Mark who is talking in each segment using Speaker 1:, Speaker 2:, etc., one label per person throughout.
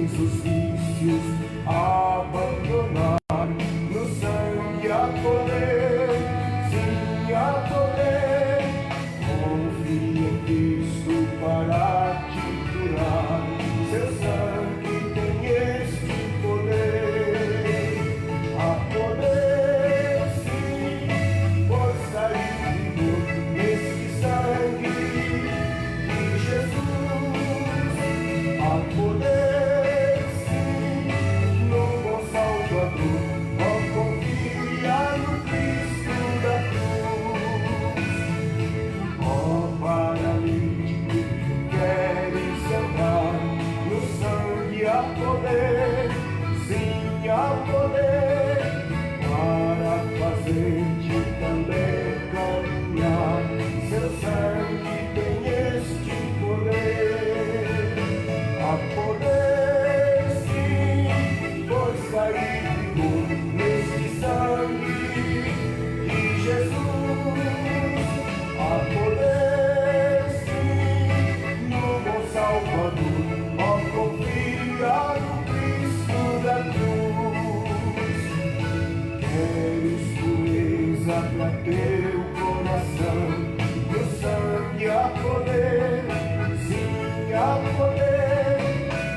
Speaker 1: os vícios abandonar. No sangue há poder, sim há poder. Confie em Cristo para te curar. Seu sangue tem este poder. Há poder, sim, força e vigor nesse sangue de Jesus. Há poder, sim, no bom Salvador. Ó, confia no Cristo da cruz. Ó, paralítico, queres andar? No sangue há poder, sim há poder, para fazer-te também caminhar. Seu sangue tem este poder. Há poder, sim, força e vigor neste sangue de Jesus. Há poder, sim, no bom Salvador. Ó, confia no Cristo da cruz. Queres pureza para teu coração? No sangue há poder, sim há poder.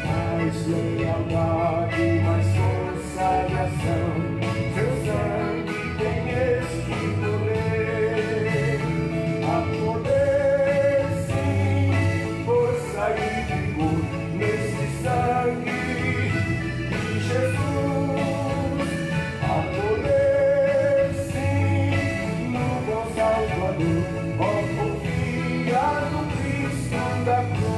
Speaker 1: Mais lealdade, mais consagração. Seu sangue tem este poder. Há poder, sim, força e vigor neste sangue de Jesus. Há poder, sim, no bom Salvador. Ó, confia no Cristo da cruz.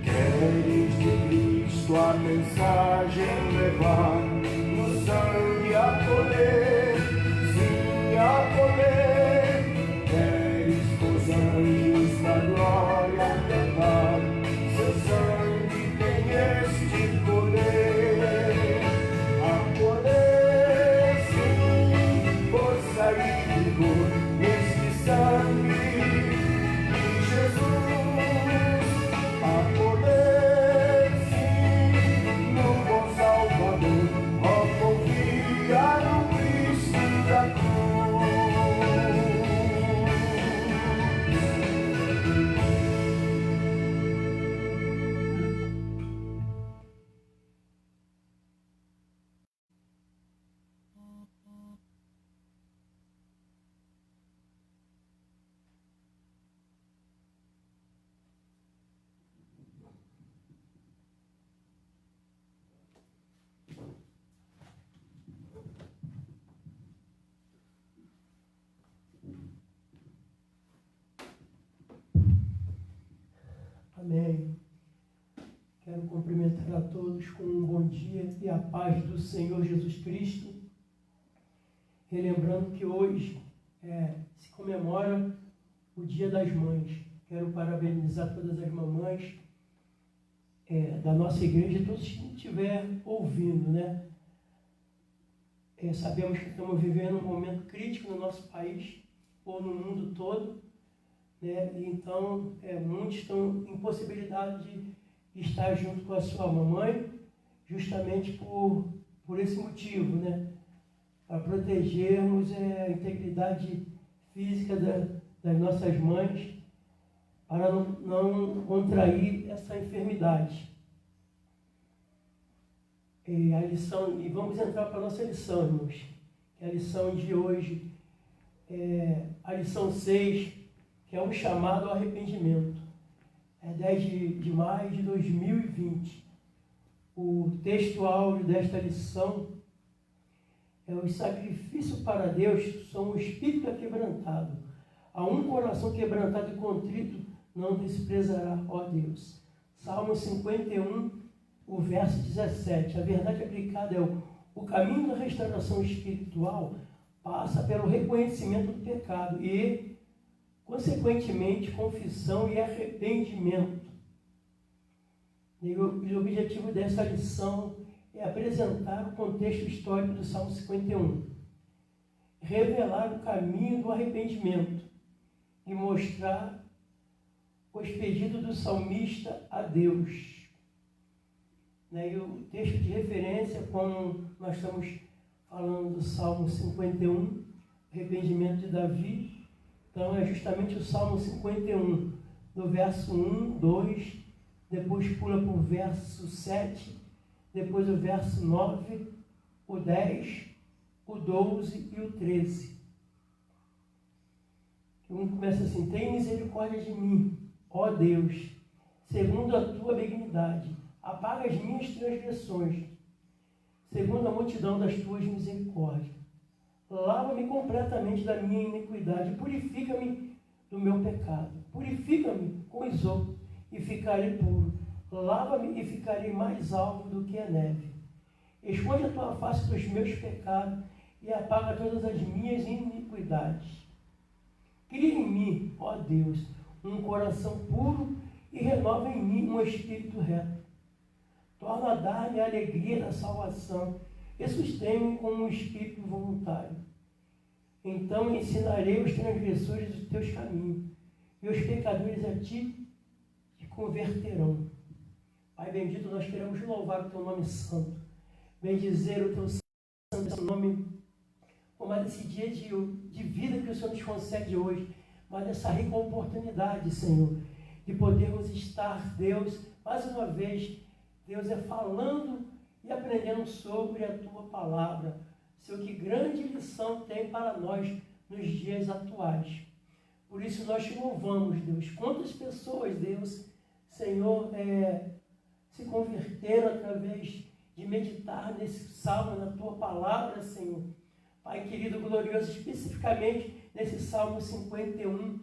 Speaker 1: Queres de Cristo a mensagem levar? No sangue há poder, sim há poder. Queres com os anjos na glória cantar? Seu sangue tem este poder. Há poder, sim, força e vigor neste sangue de Jesus. Há poder, sim, no bom Salvador. Ó, confia no Cristo da cruz.
Speaker 2: Amém. Quero cumprimentar a todos com um bom dia e a paz do Senhor Jesus Cristo. Relembrando que hoje se comemora o Dia das Mães. Quero parabenizar todas as mamães da nossa igreja, todos que estiver ouvindo, né? Sabemos que estamos vivendo um momento crítico no nosso país, ou no mundo todo, né? Então, muitos estão em possibilidade de estar junto com a sua mamãe, justamente por esse motivo, né? Para protegermos a integridade física das nossas mães, para não contrair essa enfermidade. E vamos entrar para a nossa lição, irmãos, que é a lição de hoje, a lição 6, que é um chamado ao arrependimento. É 10 de maio de 2020. O texto áureo desta lição é: o sacrifício para Deus são o espírito quebrantado. A um coração quebrantado e contrito não desprezará, ó Deus. Salmo 51, o verso 17. A verdade aplicada é o caminho da restauração espiritual passa pelo reconhecimento do pecado e, consequentemente, confissão e arrependimento. E o objetivo dessa lição é apresentar o contexto histórico do Salmo 51, revelar o caminho do arrependimento e mostrar os pedidos do salmista a Deus. E o texto de referência, como nós estamos falando do Salmo 51, arrependimento de Davi, então é justamente o Salmo 51, no verso 1, 2, depois pula para o verso 7, depois o verso 9, o 10, o 12 e o 13. Um começa assim: tem misericórdia de mim, ó Deus, segundo a tua benignidade, apaga as minhas transgressões, segundo a multidão das tuas misericórdias. Lava-me completamente da minha iniquidade, purifica-me do meu pecado. Purifica-me com isopo e ficarei puro. Lava-me e ficarei mais alvo do que a neve. Esconde a tua face dos meus pecados e apaga todas as minhas iniquidades. Cria em mim, ó Deus, um coração puro e renova em mim um espírito reto. Torna a dar-me a alegria da salvação e sustém-me com um espírito voluntário. Então ensinarei os transgressores os teus caminhos, e os pecadores a ti te converterão. Pai bendito, nós queremos louvar o teu nome santo, bendizer o teu santo nome, por mais esse dia de vida que o Senhor nos concede hoje, mas essa rica oportunidade, Senhor, de podermos estar, Deus, mais uma vez, Deus, falando e aprendendo sobre a tua palavra. Senhor, que grande lição tem para nós nos dias atuais. Por isso nós te louvamos, Deus. Quantas pessoas, Deus, Senhor, se converteram através de meditar nesse salmo, na tua palavra, Senhor. Pai querido, glorioso, especificamente nesse Salmo 51.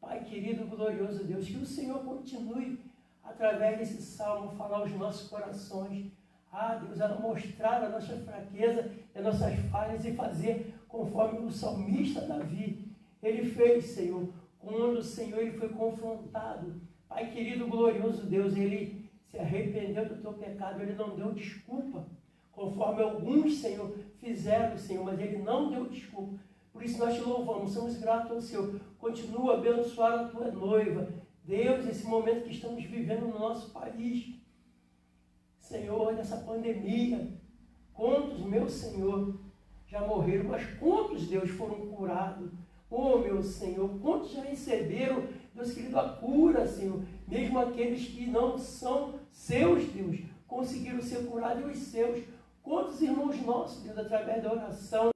Speaker 2: Pai querido, glorioso Deus, que o Senhor continue, através desse salmo, a falar aos nossos corações. Deus, a mostrar a nossa fraqueza, as nossas falhas e fazer conforme o salmista Davi. Ele fez, Senhor, quando o Senhor ele foi confrontado. Pai querido, glorioso Deus, ele se arrependeu do teu pecado, ele não deu desculpa, conforme alguns, Senhor, fizeram, Senhor, mas ele não deu desculpa. Por isso nós te louvamos, somos gratos ao Senhor. Continua a abençoar a tua noiva. Deus, esse momento que estamos vivendo no nosso país, Senhor, nessa pandemia, quantos, meu Senhor, já morreram, mas quantos, Deus, foram curados? Oh, meu Senhor, quantos já receberam, Deus querido, a cura, Senhor? Mesmo aqueles que não são seus, Deus, conseguiram ser curados, e os seus. Quantos irmãos nossos, Deus, através da oração,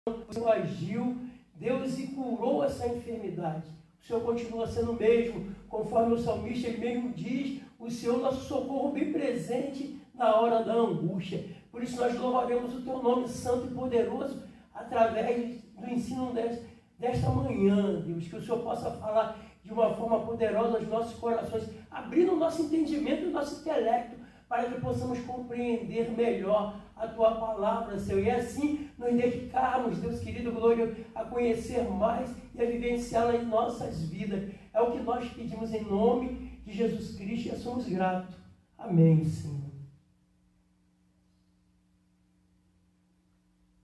Speaker 2: o Senhor agiu, Deus, e curou essa enfermidade. O Senhor continua sendo o mesmo, conforme o salmista, ele mesmo diz, o Senhor, nosso socorro bem presente na hora da angústia. Por isso nós louvaremos o teu nome santo e poderoso, através do ensino desta manhã, Deus, que o Senhor possa falar de uma forma poderosa aos nossos corações, abrindo o nosso entendimento e o nosso intelecto, para que possamos compreender melhor a tua palavra, Senhor, e assim nos dedicarmos, Deus querido, glória, a conhecer mais e a vivenciá-la em nossas vidas. É o que nós pedimos em nome de Jesus Cristo e somos gratos. Amém, Senhor.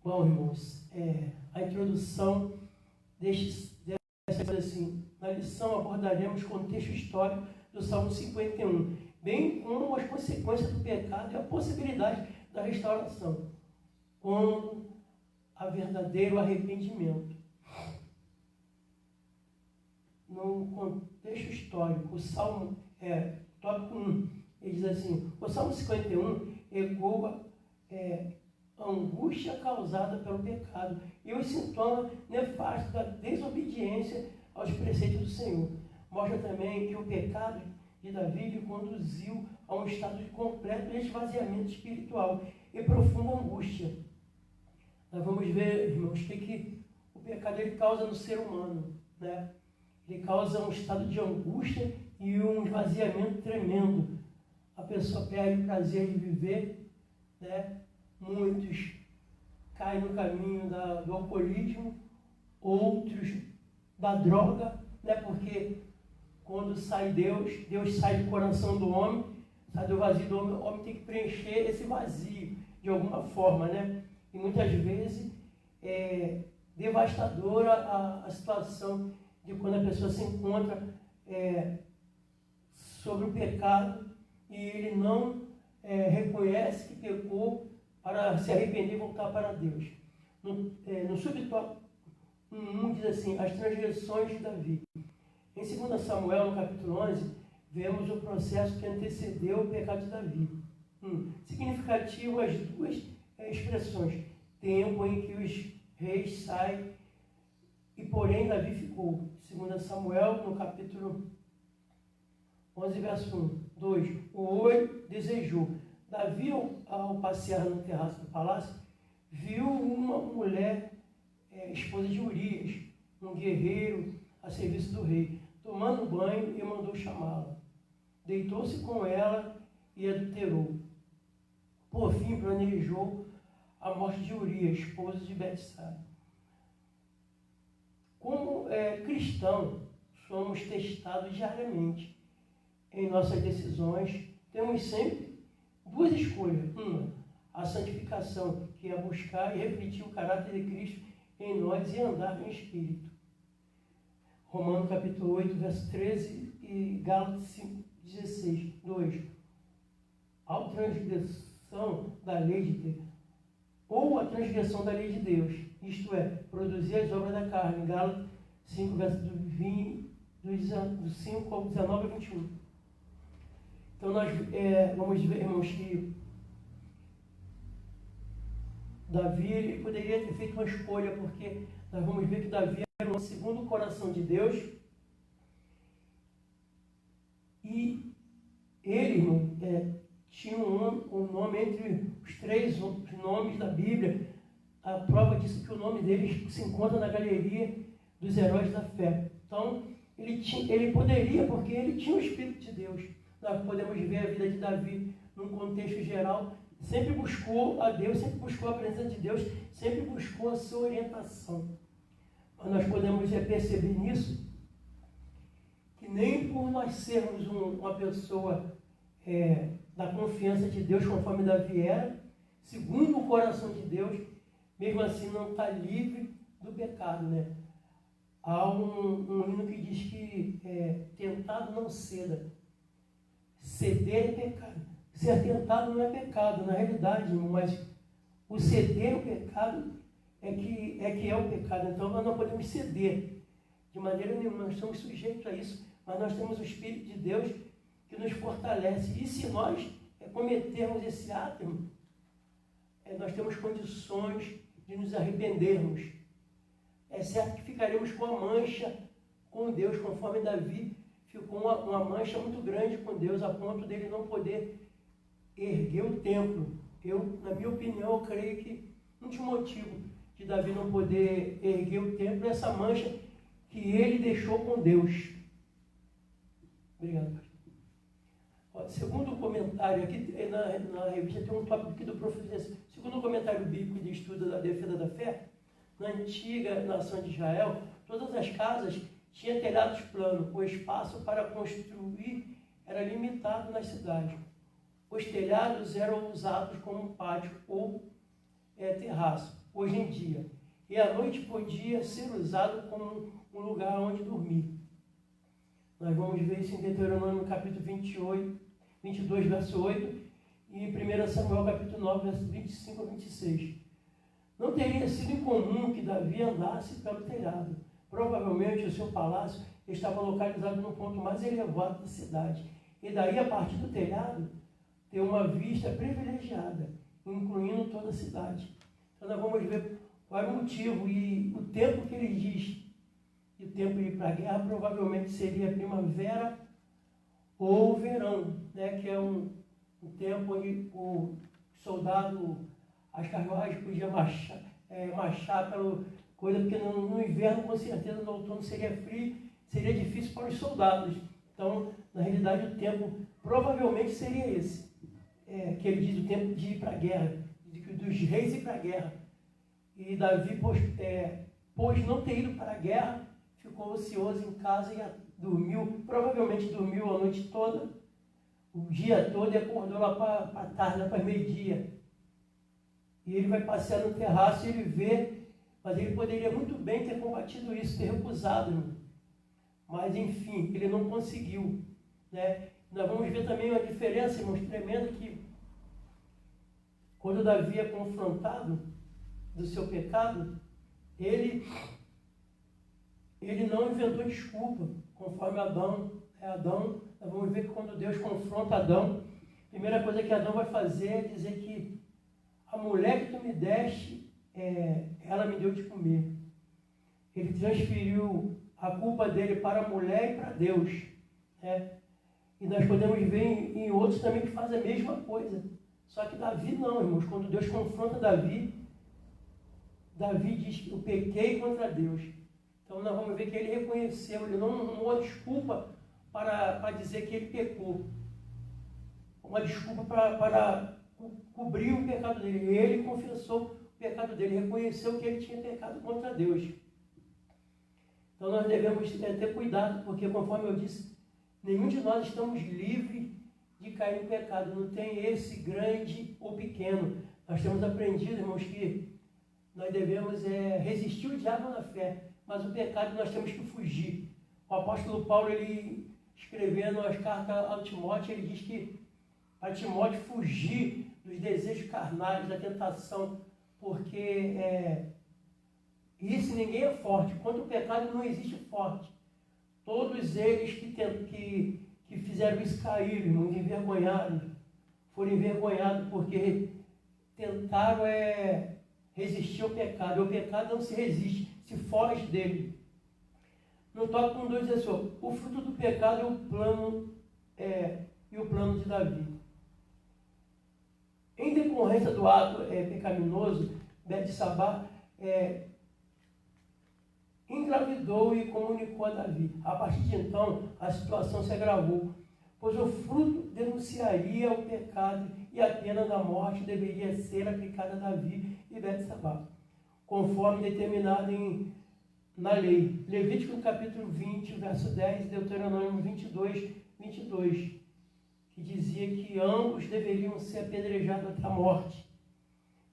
Speaker 2: Bom, irmãos, a introdução assim, na lição abordaremos o contexto histórico do Salmo 51, bem como as consequências do pecado e a possibilidade da restauração, como a verdadeiro arrependimento. No contexto histórico, o Salmo, tópico 1, ele diz assim: o Salmo 51 ecoa a angústia causada pelo pecado e os sintomas nefastos da desobediência aos preceitos do Senhor. Mostra também que o pecado de Davi lhe conduziu a um estado de completo esvaziamento espiritual e profunda angústia. Nós vamos ver, irmãos, o que o pecado ele causa no ser humano, né? Ele causa um estado de angústia e um esvaziamento tremendo. A pessoa perde o prazer de viver, né? Muitos caem no caminho do alcoolismo, outros da droga, né? Porque quando sai Deus sai do coração do homem, sai do vazio do homem, o homem tem que preencher esse vazio. de alguma forma, né? E muitas vezes é devastadora a situação de quando a pessoa se encontra sobre o pecado e ele não reconhece que pecou para se arrepender e voltar para Deus. No subtópico 1 diz assim, as transgressões de Davi. Em 2 Samuel, no capítulo 11, vemos o processo que antecedeu o pecado de Davi. Significativo as duas expressões. Tempo em que os reis saem e porém Davi ficou. 2 Samuel, no capítulo 11, verso 1. 2. O olho desejou. Davi, ao passear no terraço do palácio, viu uma mulher, esposa de Urias, um guerreiro a serviço do rei, tomando banho e mandou chamá-la. Deitou-se com ela e adulterou. Por fim, planejou a morte de Urias, esposa de Betsabe. Como cristão, somos testados diariamente em nossas decisões. Temos sempre duas escolhas. Uma, a santificação, que é buscar e refletir o caráter de Cristo em nós e andar em espírito. Romanos capítulo 8, verso 13 e Gálatas 5, 16. 2. A transgressão da lei de Deus, ou a transgressão da lei de Deus, isto é, produzir as obras da carne. Gálatas 5, verso do 5 ao 19 a 21. Então nós vamos ver, irmãos, que Davi ele poderia ter feito uma escolha, porque nós vamos ver que Davi era o segundo o coração de Deus. E ele, irmão, tinha um nome entre os três nomes da Bíblia. A prova disso é que o nome dele se encontra na galeria dos heróis da fé. Então, ele poderia, porque ele tinha o Espírito de Deus. Nós podemos ver a vida de Davi num contexto geral. Sempre buscou a Deus, sempre buscou a presença de Deus, sempre buscou a sua orientação. Mas nós podemos perceber nisso que nem por nós sermos uma pessoa da confiança de Deus, conforme Davi era, segundo o coração de Deus, mesmo assim não está livre do pecado, né? Há um hino que diz que tentado não ceda. Ceder é pecado. Ser tentado não é pecado, na realidade, mas o ceder o pecado é que é o pecado. Então nós não podemos ceder de maneira nenhuma, nós estamos sujeitos a isso, mas nós temos o Espírito de Deus que nos fortalece. E se nós cometermos esse ato, nós temos condições de nos arrependermos. É certo que ficaremos com a mancha com Deus, conforme Davi ficou uma mancha muito grande com Deus, a ponto dele não poder erguer o templo. Na minha opinião, eu creio que um dos motivos de Davi não poder erguer o templo é essa mancha que ele deixou com Deus. Obrigado, pastor. Segundo o comentário, aqui na revista tem um tópico aqui do professor. Segundo o comentário bíblico de estudo da defesa da fé, na antiga nação de Israel, todas as casas tinham telhados planos. O espaço para construir era limitado nas cidades. Os telhados eram usados como pátio ou terraço, hoje em dia. E a noite podia ser usado como um lugar onde dormir. Nós vamos ver isso em Deuteronômio capítulo 22, verso 8, e 1 Samuel capítulo 9, verso 25 a 26. Não teria sido incomum que Davi andasse pelo telhado. Provavelmente o seu palácio estava localizado no ponto mais elevado da cidade. E daí, a partir do telhado, ter uma vista privilegiada, incluindo toda a cidade. Então nós vamos ver qual é o motivo e o tempo que ele diz. E o tempo de ir para a guerra provavelmente seria primavera ou verão, né? Que é um tempo onde o soldado, as carruagens podiam marchar pela coisa, porque no inverno, com certeza, no outono seria frio, seria difícil para os soldados. Então, na realidade, o tempo provavelmente seria esse. Que ele diz o tempo de ir para a guerra, dos reis ir para a guerra. E Davi, pois não ter ido para a guerra, ficou ocioso em casa e dormiu, provavelmente dormiu a noite toda, o dia todo, e acordou lá para tarde, lá para meio-dia. E ele vai passear no terraço e ele vê, mas ele poderia muito bem ter combatido isso, ter recusado, irmão. Mas, enfim, ele não conseguiu, né? Nós vamos ver também uma diferença, irmãos, tremenda, que quando Davi é confrontado do seu pecado, ele não inventou desculpa, conforme Adão. Nós vamos ver que quando Deus confronta Adão, a primeira coisa que Adão vai fazer é dizer que a mulher que tu me deste, ela me deu de comer. Ele transferiu a culpa dele para a mulher e para Deus, né? E nós podemos ver em outros também que fazem a mesma coisa. Só que Davi não, irmãos. Quando Deus confronta Davi diz que eu pequei contra Deus. Então nós vamos ver que ele reconheceu, ele não arrumou desculpa para dizer que ele pecou. Uma desculpa para cobrir o pecado dele. Ele confessou o pecado dele, reconheceu que ele tinha pecado contra Deus. Então nós devemos ter cuidado, porque conforme eu disse, nenhum de nós estamos livres de cair no pecado. Não tem esse grande ou pequeno. Nós temos aprendido, irmãos, que nós devemos resistir o diabo na fé, mas o pecado nós temos que fugir. O apóstolo Paulo, ele escrevendo as cartas ao Timóteo, ele diz que para Timóteo fugir dos desejos carnais, da tentação, porque isso ninguém é forte. Quanto o pecado não existe forte. Todos eles que fizeram isso caíram, irmãos, envergonhados, foram envergonhados porque tentaram resistir ao pecado. E o pecado não se resiste, se foge dele. No tópico 2 diz assim, o fruto do pecado é o plano de Davi. Em decorrência do ato pecaminoso, Betsabá engravidou e comunicou a Davi. A partir de então, a situação se agravou, pois o fruto denunciaria o pecado e a pena da morte deveria ser aplicada a Davi e Betsabá, conforme determinado na lei. Levítico capítulo 20, verso 10, Deuteronômio 22, 22, que dizia que ambos deveriam ser apedrejados até a morte.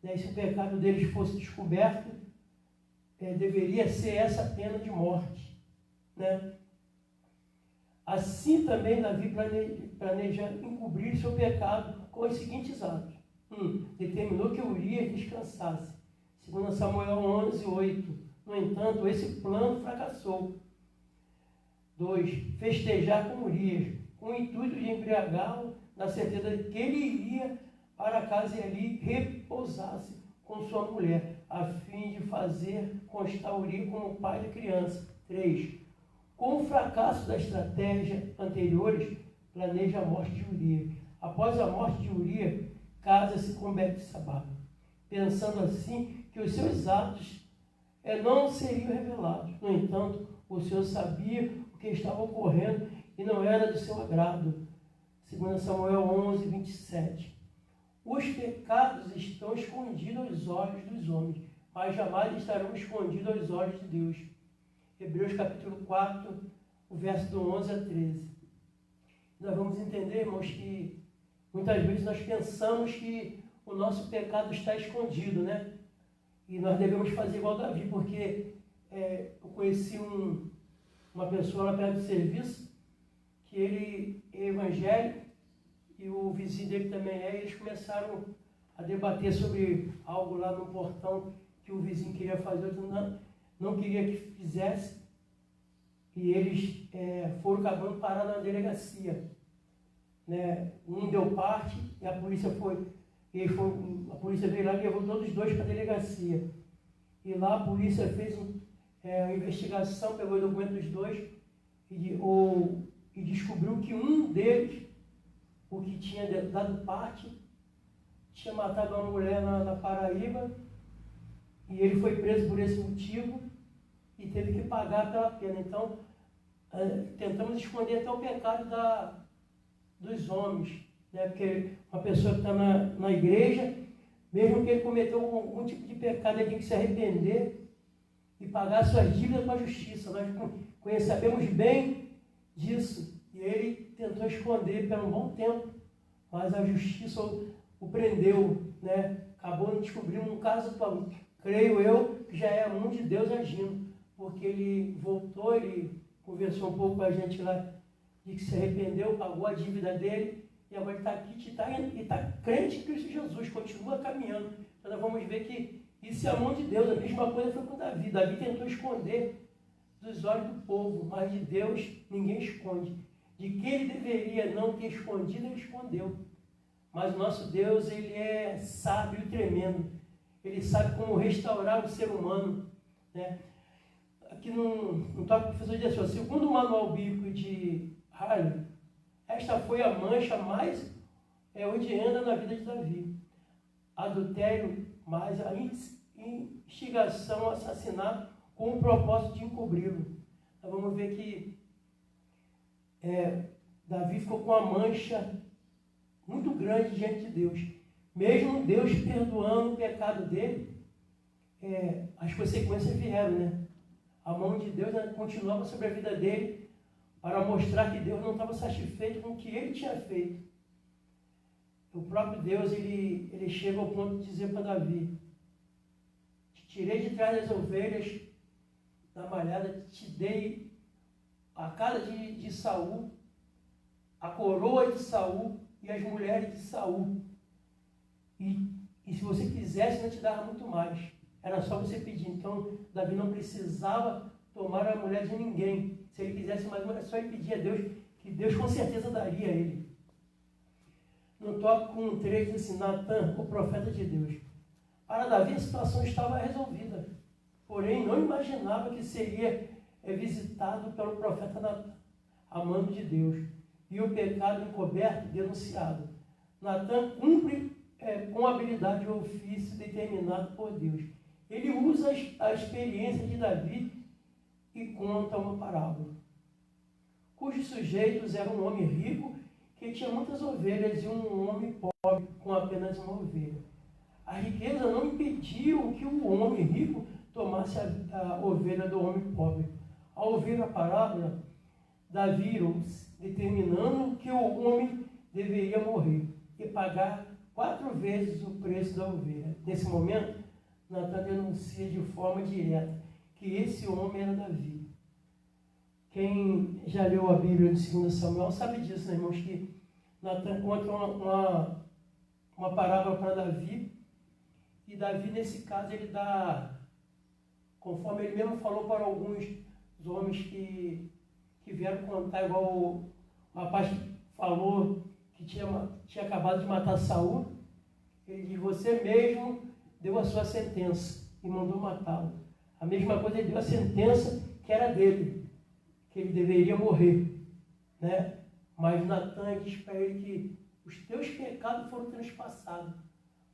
Speaker 2: E se o pecado deles fosse descoberto, deveria ser essa pena de morte, né? Assim também Davi planeja encobrir seu pecado com os seguintes atos. Determinou que Urias descansasse. 2 Samuel 11, 8. No entanto, esse plano fracassou. 2. Festejar com Urias, com o intuito de embriagá-lo, na certeza de que ele iria para casa e ali repousasse com sua mulher, a fim de fazer constar Urias como pai da criança. 3. Com o fracasso da estratégia anteriores, planeja a morte de Urias. Após a morte de Urias, casa-se com Betsabá, pensando assim que os seus atos não seriam revelados. No entanto, o Senhor sabia o que estava ocorrendo e não era do seu agrado. 2 Samuel 11, 27. Os pecados estão escondidos aos olhos dos homens, mas jamais estarão escondidos aos olhos de Deus. Hebreus capítulo 4, o verso do 11 a 13. Nós vamos entender, irmãos, que muitas vezes nós pensamos que o nosso pecado está escondido, né? E nós devemos fazer igual Davi, porque eu conheci uma pessoa lá perto do serviço, que ele é evangélico, e o vizinho dele também e eles começaram a debater sobre algo lá no portão que o vizinho queria fazer, outro não queria que fizesse, e eles foram acabando parando na delegacia, né? Um deu parte e a polícia a polícia veio lá e levou todos os dois para a delegacia. E lá a polícia fez uma investigação, pegou o documento dos dois e descobriu que um deles, o que tinha dado parte, tinha matado uma mulher na Paraíba, e ele foi preso por esse motivo e teve que pagar pela pena. Então, tentamos esconder até o pecado dos homens, né? Porque uma pessoa que está na igreja, mesmo que ele cometeu algum tipo de pecado, ele tem que se arrepender e pagar suas dívidas com a justiça. Nós sabemos bem disso. E ele tentou esconder por um bom tempo, mas a justiça o prendeu, né? acabou de descobrir um caso atual. Creio eu que já é a mão de Deus agindo, porque ele voltou, ele conversou um pouco com a gente lá, de que se arrependeu, pagou a dívida dele, e agora ele está aqui e está crente em Cristo Jesus, continua caminhando. Então nós vamos ver que isso é a mão de Deus. A mesma coisa foi com Davi. Davi tentou esconder dos olhos do povo, mas de Deus ninguém esconde. De que ele deveria não ter escondido, ele escondeu. Mas o nosso Deus, ele é sábio e tremendo. Ele sabe como restaurar o ser humano, né? Aqui no tópico, o professor diz assim, segundo o manual bíblico de Harley, esta foi a mancha mais odienta na vida de Davi. Adultério, mais a instigação ao assassinato com o propósito de encobri-lo. Nós vamos ver que Davi ficou com uma mancha muito grande diante de Deus. Mesmo Deus perdoando o pecado dele, as consequências vieram, né? A mão de Deus continuava sobre a vida dele para mostrar que Deus não estava satisfeito com o que ele tinha feito. O próprio Deus, ele chega ao ponto de dizer para Davi, te tirei de trás das ovelhas da malhada, te dei a casa de Saul, a coroa de Saul e as mulheres de Saul. E se você quisesse, eu te dava muito mais. Era só você pedir. Então, Davi não precisava tomar a mulher de ninguém. Se ele quisesse mais uma, era só ele pedir a Deus, que Deus com certeza daria a ele. No tópico 3, diz assim, Natan, o profeta de Deus. Para Davi, a situação estava resolvida. Porém, não imaginava que seria visitado pelo profeta Natan, a mando de Deus, e o pecado encoberto denunciado. Natan cumpre com habilidade o ofício determinado por Deus. Ele usa a experiência de Davi e conta uma parábola, cujos sujeitos eram um homem rico que tinha muitas ovelhas e um homem pobre com apenas uma ovelha. A riqueza não impediu que o homem rico tomasse a ovelha do homem pobre. Ao ouvir a parábola, Davi determinando que o homem deveria morrer e pagar 4 vezes o preço da ovelha. Nesse momento, Natan denuncia de forma direta que esse homem era Davi. Quem já leu a Bíblia de 2 Samuel sabe disso, né, irmãos, que Natan conta uma parábola para Davi, e Davi, nesse caso, ele dá, conforme ele mesmo falou para alguns dos homens que vieram contar, igual o rapaz que falou que tinha acabado de matar Saul, ele diz, você mesmo deu a sua sentença e mandou matá-lo. A mesma coisa, ele deu a sentença que era dele, que ele deveria morrer, né? Mas Natan diz para ele que os teus pecados foram transpassados,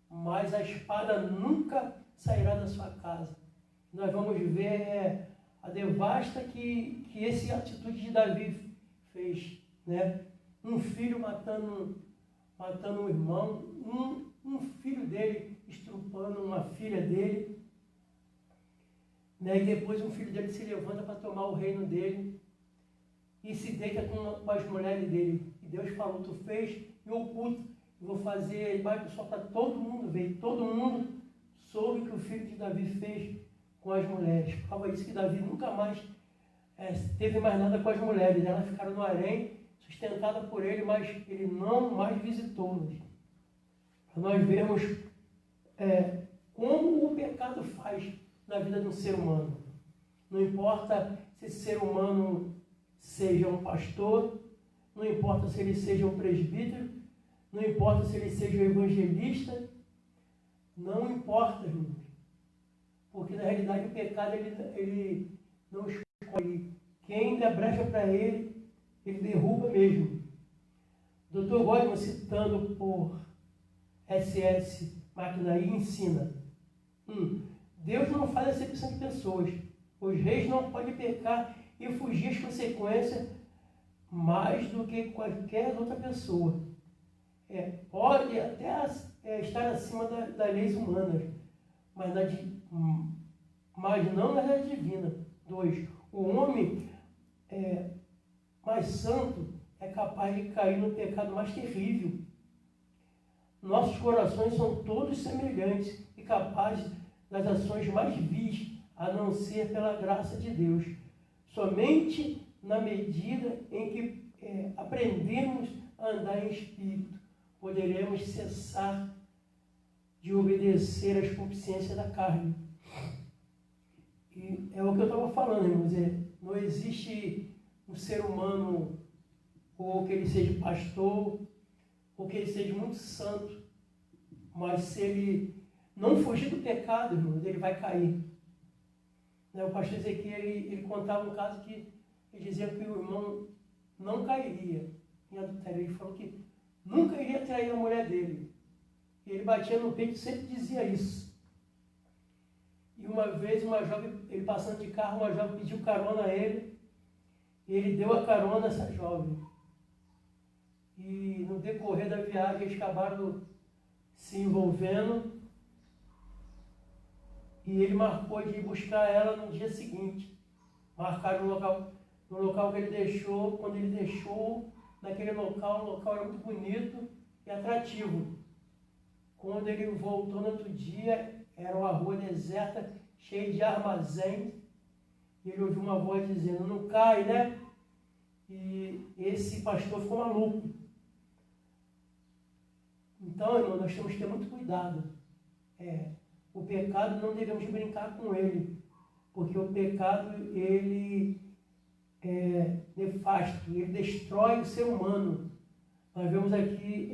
Speaker 2: mas a espada nunca sairá da sua casa. Nós vamos ver a devasta que essa atitude de Davi fez, né? Um filho matando um irmão, um filho dele estrupando uma filha dele, né? E depois um filho dele se levanta para tomar o reino dele e se deita com as mulheres dele. E Deus falou, tu fez em oculto, eu vou fazer embaixo só para todo mundo ver. Todo mundo soube que o filho de Davi fez com as mulheres. Por causa disso que Davi nunca mais teve mais nada com as mulheres. Elas ficaram no harém, sustentadas por ele, mas ele não mais visitou-las. Nós vemos como o pecado faz na vida de um ser humano. Não importa se esse ser humano seja um pastor, não importa se ele seja um presbítero, não importa se ele seja um evangelista, não importa, irmãos. Porque na realidade o pecado ele não escolhe. Quem dá brecha para ele derruba mesmo. Dr. Goldman, citando por S.S. McNairy, ensina: Deus não faz acepção de pessoas. Os reis não podem pecar e fugir às consequências mais do que qualquer outra pessoa. Pode até estar acima das leis humanas, mas não na lei divina. 2. O homem mais santo é capaz de cair no pecado mais terrível. nossos corações são todos semelhantes e capazes das ações mais vis, a não ser pela graça de Deus. Somente na medida em que aprendemos a andar em espírito, poderemos cessar de obedecer às concupiscências da carne. E é o que eu estava falando, irmãos. Não existe um ser humano, ou que ele seja pastor, ou que ele seja muito santo, mas se ele não fugir do pecado, irmãos, ele vai cair. O pastor Ezequiel, ele contava um caso que ele dizia que o irmão não cairia em adultério. Ele falou que nunca iria trair a mulher dele. E ele batia no peito e sempre dizia isso. E uma vez, uma jovem, ele passando de carro, uma jovem pediu carona a ele, e ele deu a carona a essa jovem. E no decorrer da viagem, eles acabaram se envolvendo, e ele marcou de ir buscar ela no dia seguinte. Marcaram no local que ele deixou. Quando ele deixou, naquele local, o local era muito bonito e atrativo. Quando ele voltou no outro dia, era uma rua deserta, cheia de armazéns. E ele ouviu uma voz dizendo, não cai, né? E esse pastor ficou maluco. Então, irmão, nós temos que ter muito cuidado. O pecado, não devemos brincar com ele, porque o pecado, ele é nefasto, ele destrói o ser humano. Nós vemos aqui,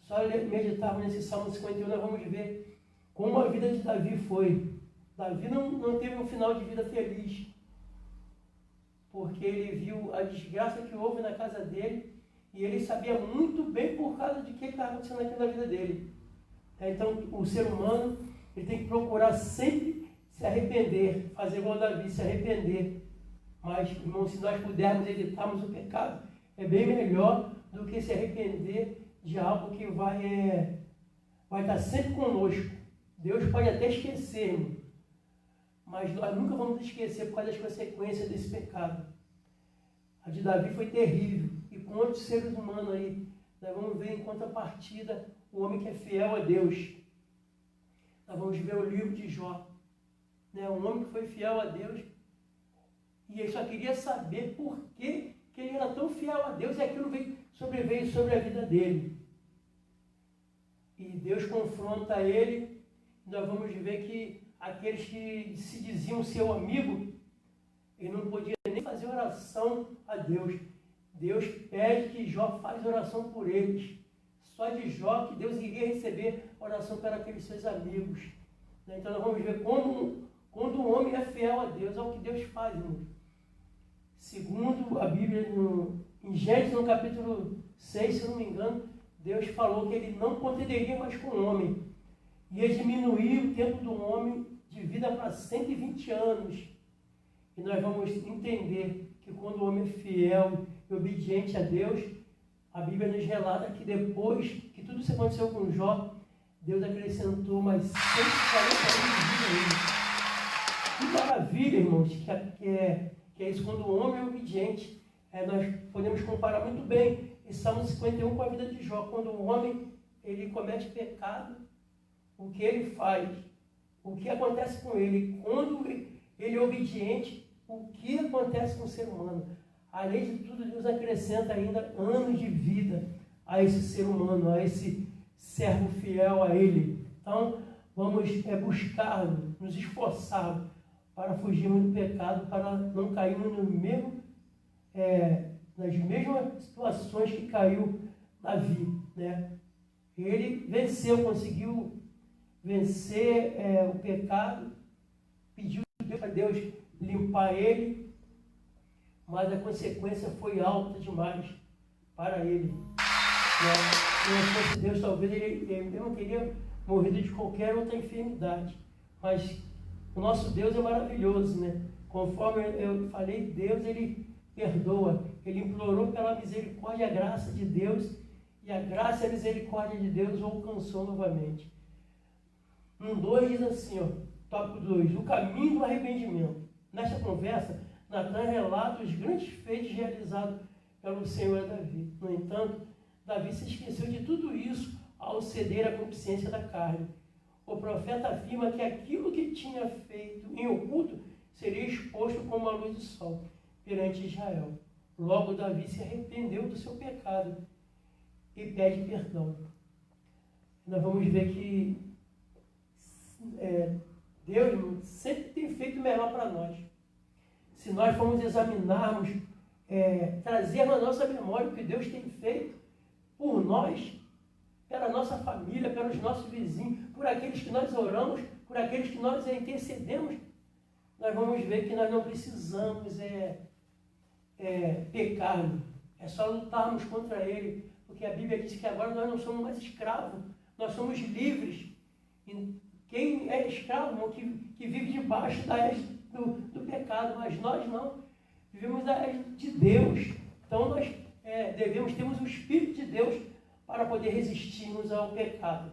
Speaker 2: só meditarmos nesse Salmo 51, nós vamos ver como a vida de Davi foi. Davi não teve um final de vida feliz, porque ele viu a desgraça que houve na casa dele, e ele sabia muito bem por causa de que estava acontecendo aqui na vida dele. Então, o ser humano, ele tem que procurar sempre se arrepender, fazer igual Davi, se arrepender. Mas, irmão, se nós pudermos evitarmos o pecado, é bem melhor do que se arrepender de algo que vai estar sempre conosco. Deus pode até esquecer, irmão, mas nós nunca vamos esquecer por causa das consequências desse pecado. A de Davi foi terrível. E com outros seres humanos aí, nós vamos ver em contrapartida o homem que é fiel a Deus. Nós vamos ver o livro de Jó. Um homem que foi fiel a Deus, e ele só queria saber por que ele era tão fiel a Deus, e aquilo sobreveio sobre a vida dele. E Deus confronta ele. Nós vamos ver que aqueles que se diziam seu amigo, ele não podia nem fazer oração a Deus. Deus pede que Jó faz oração por eles. Só de Jó que Deus iria receber oração para aqueles seus amigos. Então nós vamos ver como, quando o homem é fiel a Deus, é o que Deus faz, irmãos. Segundo a Bíblia, em Gênesis, no capítulo 6, se eu não me engano, Deus falou que ele não contenderia mais com o homem. Ia diminuir o tempo do homem de vida para 120 anos. E nós vamos entender que quando o homem é fiel e obediente a Deus, a Bíblia nos relata que depois que tudo isso aconteceu com Jó, Deus acrescentou mais 140 anos de vida. Que maravilha, irmãos, que é isso, quando o homem é obediente. Nós podemos comparar muito bem esse Salmo 51 com a vida de Jó. Quando o homem ele comete pecado, o que ele faz, o que acontece com ele. Quando ele é obediente, o que acontece com o ser humano. Além de tudo, Deus acrescenta ainda anos de vida a esse ser humano, a esse servo fiel a Ele. Então, vamos buscar, nos esforçar para fugirmos do pecado, para não cairmos nas mesmas situações que caiu Davi. Ele venceu, conseguiu vencer o pecado, pediu a Deus limpar ele, mas a consequência foi alta demais para ele. Se não fosse Deus, talvez ele não teria morrido de qualquer outra enfermidade. Mas o nosso Deus é maravilhoso, Conforme eu falei, Deus, ele perdoa. Ele implorou pela misericórdia e a graça de Deus, e a graça e a misericórdia de Deus o alcançou novamente. No 2 diz assim, tópico 2, o caminho do arrependimento. Nesta conversa, Natan relata os grandes feitos realizados pelo Senhor a Davi. No entanto, Davi se esqueceu de tudo isso ao ceder à consciência da carne. O profeta afirma que aquilo que tinha feito em oculto seria exposto como a luz do sol perante Israel. Logo, Davi se arrependeu do seu pecado e pede perdão. Nós vamos ver que Deus sempre tem feito o melhor para nós. Se nós formos examinarmos, trazermos à nossa memória o que Deus tem feito por nós, pela nossa família, pelos nossos vizinhos, por aqueles que nós oramos, por aqueles que nós intercedemos, nós vamos ver que nós não precisamos pecar, é só lutarmos contra ele, porque a Bíblia diz que agora nós não somos mais escravos, nós somos livres. E quem é escravo, irmão, que vive debaixo do pecado, mas nós não, vivemos de Deus. Então nós temos o Espírito de Deus para poder resistirmos ao pecado.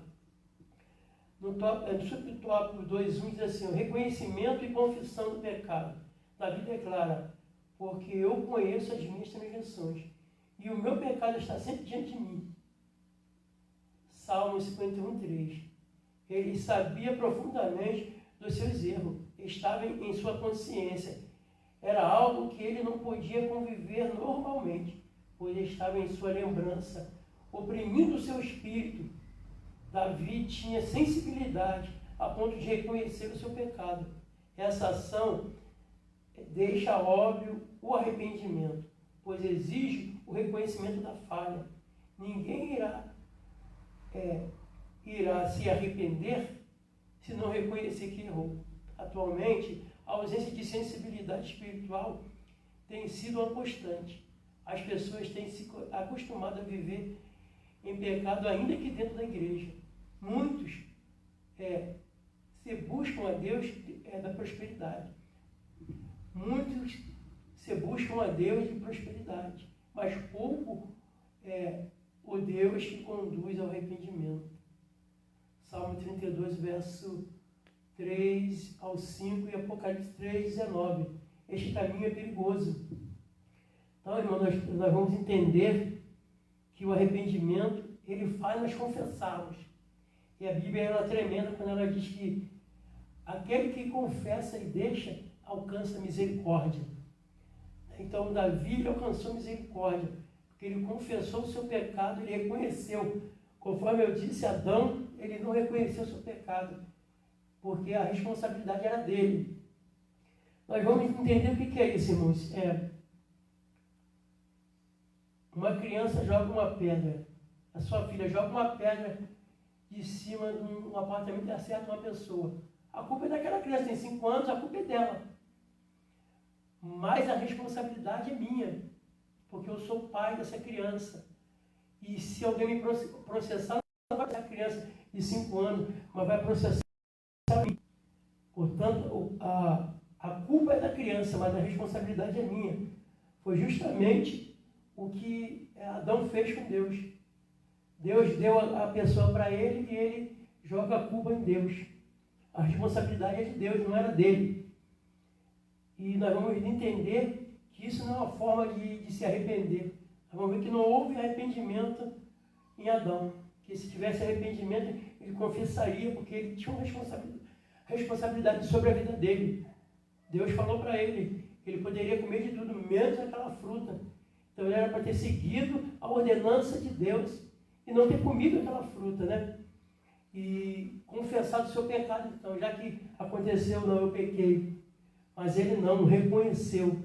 Speaker 2: No subtópico 2.1 diz assim: o reconhecimento e confissão do pecado. Davi declara: porque eu conheço as minhas transgressões, e o meu pecado está sempre diante de mim. Salmo 51.3. Ele sabia profundamente dos seus erros, estava em sua consciência. Era algo que ele não podia conviver normalmente, pois estava em sua lembrança, oprimindo o seu espírito. Davi tinha sensibilidade a ponto de reconhecer o seu pecado. Essa ação deixa óbvio o arrependimento, pois exige o reconhecimento da falha. Ninguém irá se arrepender se não reconhecer que errou. Atualmente, a ausência de sensibilidade espiritual tem sido uma constante. As pessoas têm se acostumado a viver em pecado ainda que dentro da igreja. Muitos se buscam a Deus da prosperidade. Muitos se buscam a Deus de prosperidade, mas pouco o Deus que conduz ao arrependimento. Salmo 32, verso 3 ao 5 e Apocalipse 3, 19. Este caminho é perigoso. Então, irmão, nós vamos entender que o arrependimento, ele faz nós confessarmos. E a Bíblia é tremenda quando ela diz que aquele que confessa e deixa, alcança misericórdia. Então, Davi alcançou misericórdia, porque ele confessou o seu pecado, ele reconheceu. Conforme eu disse, Adão, ele não reconheceu o seu pecado, porque a responsabilidade era dele. Nós vamos entender o que é isso, irmãos. Uma criança joga uma pedra, a sua filha joga uma pedra de cima de um apartamento e acerta uma pessoa. A culpa é daquela criança, tem 5 anos, a culpa é dela. Mas a responsabilidade é minha, porque eu sou o pai dessa criança. E se alguém me processar, não vai ser a criança de 5 anos, mas vai processar a mim. Portanto, a culpa é da criança, mas a responsabilidade é minha. Foi justamente o que Adão fez com Deus. Deus deu a pessoa para ele e ele joga a culpa em Deus. A responsabilidade é de Deus, não era dele. E nós vamos entender que isso não é uma forma de se arrepender. Nós vamos ver que não houve arrependimento em Adão. Que se tivesse arrependimento, ele confessaria, porque ele tinha uma responsabilidade sobre a vida dele. Deus falou para ele que ele poderia comer de tudo, menos aquela fruta. Então ele era para ter seguido a ordenança de Deus e não ter comido aquela fruta, né? E confessado o seu pecado. Então, já que aconteceu, não, eu pequei. Mas ele não reconheceu.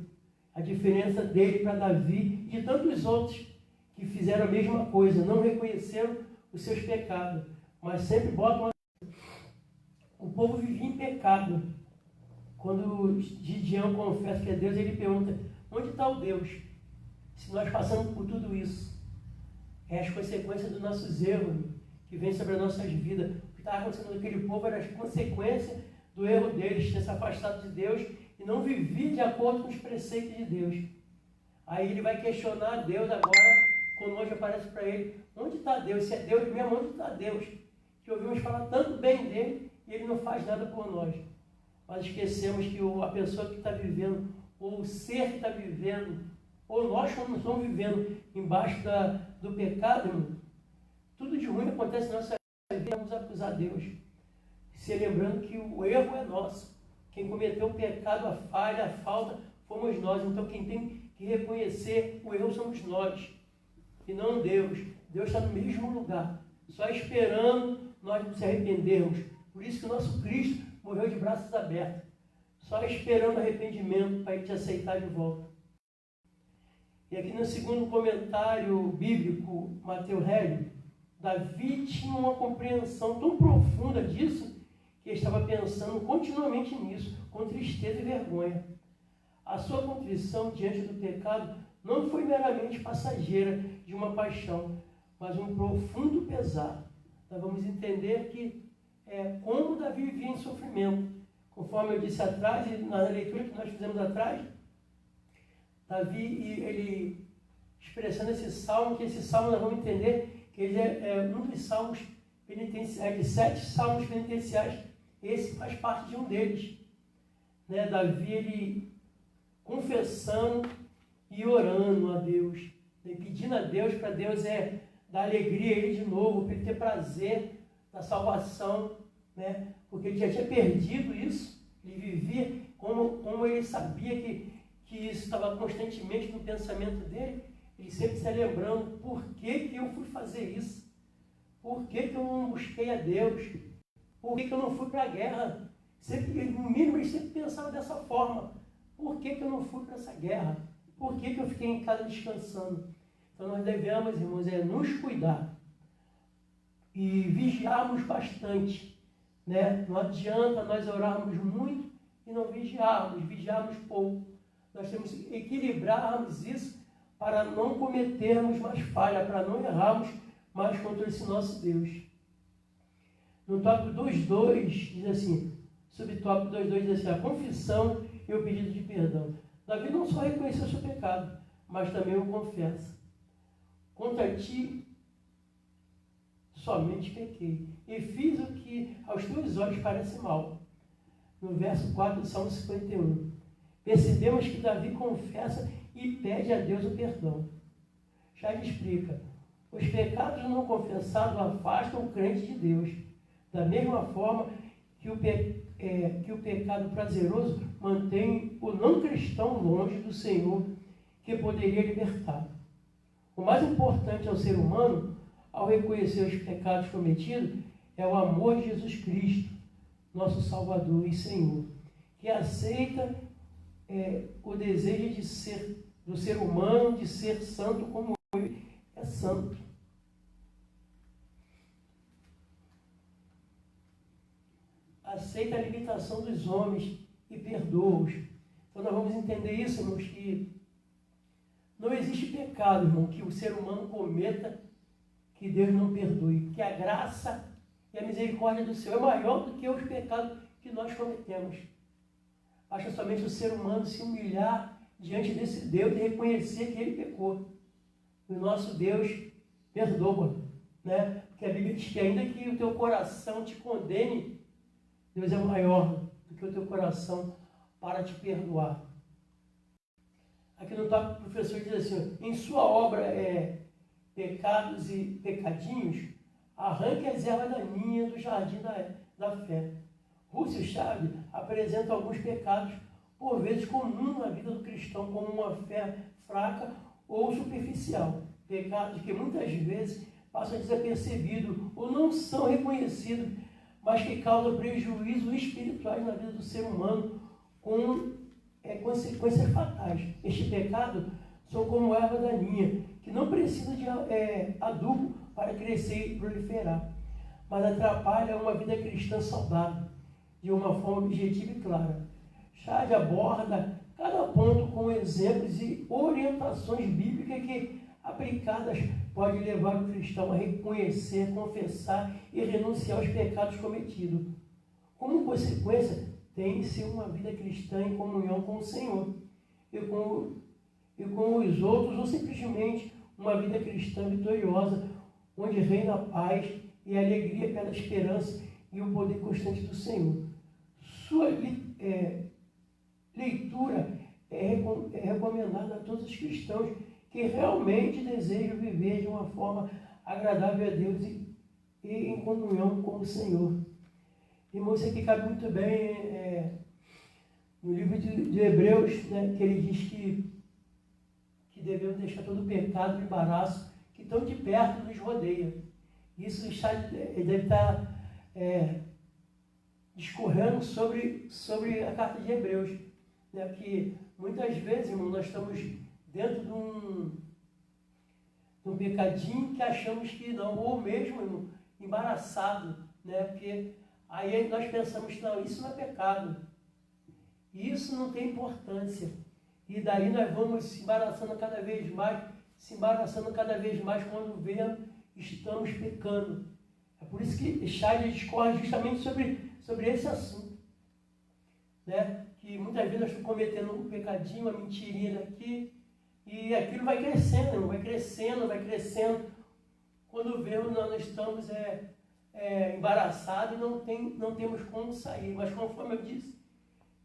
Speaker 2: A diferença dele para Davi e de tantos outros que fizeram a mesma coisa, não reconheceram os seus pecados, mas sempre botam. O povo vivia em pecado. Quando Gideão confessa que é Deus, ele pergunta: onde está o Deus? Se nós passamos por tudo isso, as consequências dos nossos erros que vêm sobre as nossas vidas. O que estava acontecendo com aquele povo era as consequências do erro deles, ter se afastado de Deus e não viver de acordo com os preceitos de Deus. Aí ele vai questionar Deus agora, quando o anjo aparece para ele: onde está Deus? Se é Deus mesmo, onde está Deus? Que ouvimos falar tanto bem dele e ele não faz nada por nós. Mas esquecemos que a pessoa que está vivendo, ou o ser que está vivendo, ou nós que não estamos vivendo embaixo do pecado, tudo de ruim acontece na nossa vida, vamos acusar Deus. Se lembrando que o erro é nosso. Quem cometeu o pecado, a falha, a falta, fomos nós. Então quem tem que reconhecer o erro somos nós, e não Deus. Deus está no mesmo lugar, só esperando nós nos arrependermos. Por isso que o nosso Cristo morreu de braços abertos, só esperando arrependimento para Ele te aceitar de volta. E aqui no segundo comentário bíblico, Mateus Hélio, Davi tinha uma compreensão tão profunda disso, que ele estava pensando continuamente nisso, com tristeza e vergonha. A sua contrição diante do pecado não foi meramente passageira de uma paixão, mas um profundo pesar. Nós vamos entender que como Davi vivia em sofrimento. Conforme eu disse atrás, e na leitura que nós fizemos atrás, Davi, ele expressando esse salmo, que esse salmo nós vamos entender que ele é um dos salmos penitenciais, de 7 salmos penitenciais. Esse faz parte de um deles. Né? Davi, ele confessando e orando a Deus, né? Pedindo a Deus, para Deus dar alegria a ele de novo, para ele ter prazer da salvação, né? Porque ele já tinha perdido isso, ele vivia, como ele sabia que isso estava constantemente no pensamento dele, ele sempre se lembrando, por que eu fui fazer isso? Por que eu não busquei a Deus? Por que eu não fui para a guerra? No mínimo, ele sempre pensava dessa forma. Por que eu não fui para essa guerra? Por que eu fiquei em casa descansando? Então nós devemos, irmãos, nos cuidar e vigiarmos bastante. Né? Não adianta nós orarmos muito e não vigiarmos pouco. Nós temos que equilibrarmos isso para não cometermos mais falha, para não errarmos mais contra esse nosso Deus. No tópico 2.2 diz assim, subtópico 2.2 diz assim, a confissão e o pedido de perdão. Davi não só reconheceu o seu pecado, mas também o confessa. Contra ti somente pequei, e fiz o que aos teus olhos parece mal. No verso 4 do Salmo 51. Percebemos que Davi confessa e pede a Deus o perdão. Já lhe explica, os pecados não confessados afastam o crente de Deus. Da mesma forma que o pecado prazeroso mantém o não cristão longe do Senhor, que poderia libertar. O mais importante ao ser humano, ao reconhecer os pecados cometidos, é o amor de Jesus Cristo, nosso Salvador e Senhor, que aceita o desejo do ser humano de ser santo como Ele é santo. Aceita a limitação dos homens e perdoa-os. Então nós vamos entender isso, irmãos, que não existe pecado, irmão, que o ser humano cometa que Deus não perdoe, que a graça e a misericórdia do Senhor é maior do que os pecados que nós cometemos. Basta somente o ser humano se humilhar diante desse Deus e reconhecer que ele pecou. O nosso Deus perdoa, né? Porque a Bíblia diz que ainda que o teu coração te condene, Deus é maior do que o teu coração para te perdoar. Aqui no tópico, o professor diz assim, em sua obra Pecados e Pecadinhos, arranque as ervas daninhas do jardim da fé. Russell Shedd apresenta alguns pecados, por vezes comuns na vida do cristão, como uma fé fraca ou superficial. Pecados que muitas vezes passam desapercebidos ou não são reconhecidos, mas que causam prejuízos espirituais na vida do ser humano com consequências fatais. Este pecado são como erva daninha, que não precisa de adubo para crescer e proliferar, mas atrapalha uma vida cristã saudável, de uma forma objetiva e clara. Shedd aborda cada ponto com exemplos e orientações bíblicas que, aplicadas, podem levar o cristão a reconhecer, confessar e renunciar aos pecados cometidos. Como consequência, tem-se uma vida cristã em comunhão com o Senhor e com os outros, ou simplesmente uma vida cristã vitoriosa, onde reina a paz e a alegria pela esperança e o poder constante do Senhor. Sua leitura é recomendada a todos os cristãos que realmente desejam viver de uma forma agradável a Deus e em comunhão com o Senhor. Irmão, isso aqui cabe muito bem no livro de Hebreus, né, que ele diz que devemos deixar todo o pecado e embaraço que tão de perto nos rodeia. Isso ele deve estar discorrendo sobre a carta de Hebreus, né, que muitas vezes, irmão, nós estamos dentro de um pecadinho que achamos que não, ou mesmo, irmão, embaraçado, né, porque aí nós pensamos, não, isso não é pecado, isso não tem importância. E daí nós vamos se embaraçando cada vez mais quando vemos, estamos pecando. É por isso que Charles discorre justamente sobre esse assunto, né? Que muitas vezes nós estamos cometendo um pecadinho, uma mentirinha daqui, e aquilo vai crescendo, vai crescendo. Quando vemos, nós estamos embaraçados e não temos como sair. Mas conforme eu disse,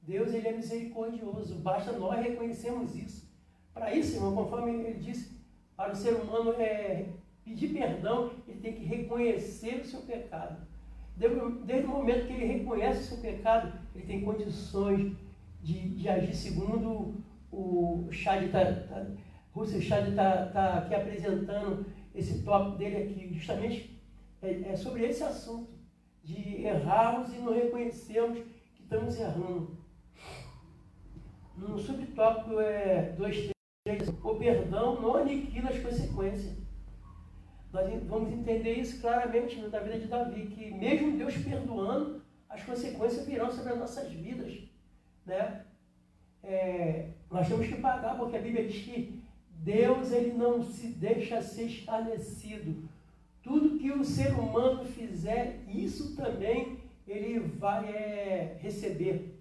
Speaker 2: Deus, ele é misericordioso, basta nós reconhecermos isso. Para isso, irmão, conforme ele disse, para o ser humano pedir perdão, ele tem que reconhecer o seu pecado. Desde o momento que ele reconhece o seu pecado, ele tem condições de agir segundo o Chad Russell Chad está aqui apresentando esse tópico dele aqui, justamente sobre esse assunto, de errarmos e não reconhecermos que estamos errando. No subtópico 2.3, o perdão não aniquila as consequências. Nós vamos entender isso claramente na vida de Davi, que mesmo Deus perdoando, as consequências virão sobre as nossas vidas, né? Nós temos que pagar, porque a Bíblia diz que Deus, ele não se deixa ser escarnecido. Tudo que o ser humano fizer, isso também ele vai receber.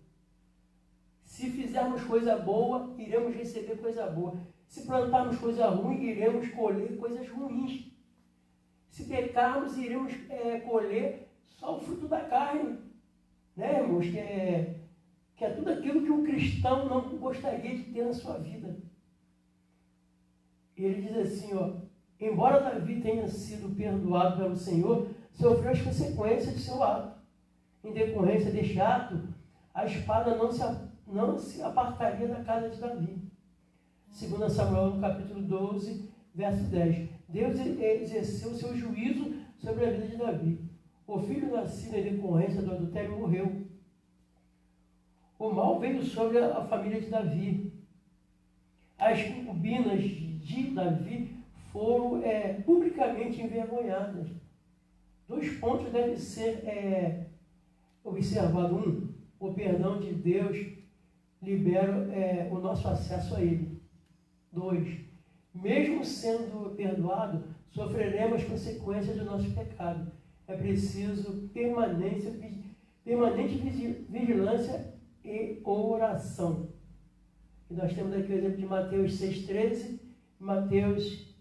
Speaker 2: Se fizermos coisa boa, iremos receber coisa boa. Se plantarmos coisa ruim, iremos colher coisas ruins. Se pecarmos, iremos colher só o fruto da carne. Né, irmãos? Que é tudo aquilo que um cristão não gostaria de ter na sua vida. E ele diz assim, embora Davi tenha sido perdoado pelo Senhor, sofreu as consequências de seu ato. Em decorrência deste ato, a espada não se apartaria da casa de Davi. 2 Samuel, no capítulo 12, verso 10. Deus exerceu seu juízo sobre a vida de Davi. O filho nascido em decorrência do adultério morreu. O mal veio sobre a família de Davi. As concubinas de Davi foram publicamente envergonhadas. 2 pontos devem ser observados. O perdão de Deus libera o nosso acesso a Ele. 2, mesmo sendo perdoado, sofreremos as consequências do nosso pecado. É preciso permanente vigilância e oração. E nós temos aqui o exemplo de Mateus 6,13 e Mateus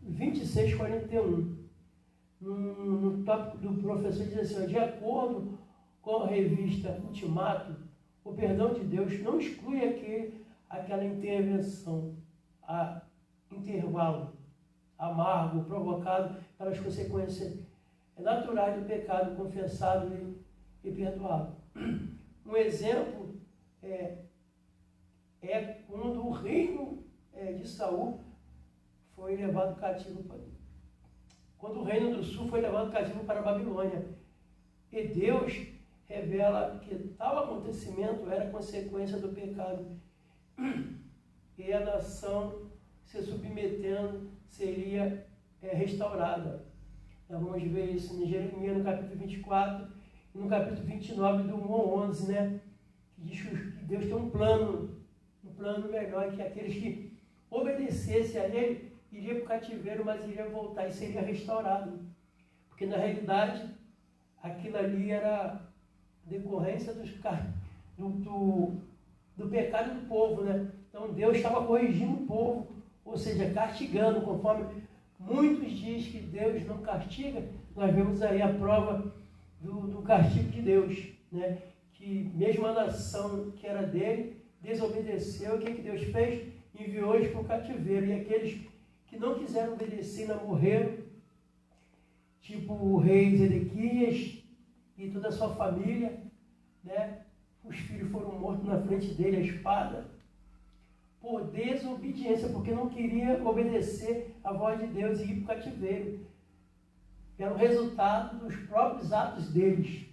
Speaker 2: 26,41. No tópico do professor diz assim, de acordo com a revista Ultimato, o perdão de Deus não exclui aquela intervenção, a intervalo amargo provocado pelas consequências naturais do pecado confessado e perdoado. Um exemplo quando o reino de Saul foi levado cativo quando o reino do sul foi levado cativo para a Babilônia. E Deus revela que tal acontecimento era consequência do pecado. E a nação se submetendo seria restaurada. Nós vamos ver isso em Jeremias, no capítulo 24, e no capítulo 29, do 1 ao 11, né? Que diz que Deus tem um plano melhor, que aqueles que obedecessem a Ele, iriam para o cativeiro, mas iriam voltar e seria restaurado. Porque, na realidade, aquilo ali era decorrência do pecado do povo, né? Então, Deus estava corrigindo o povo, ou seja, castigando, conforme muitos dizem que Deus não castiga. Nós vemos aí a prova do castigo de Deus, né? Que mesmo a nação que era dele desobedeceu. O que Deus fez? Enviou eles para o cativeiro. E aqueles que não quiseram obedecer, ainda morreram tipo o rei Zedequias e toda a sua família, né? Os filhos foram mortos na frente dele, a espada, por desobediência, porque não queria obedecer à voz de Deus e ir para o cativeiro. Era o resultado dos próprios atos deles.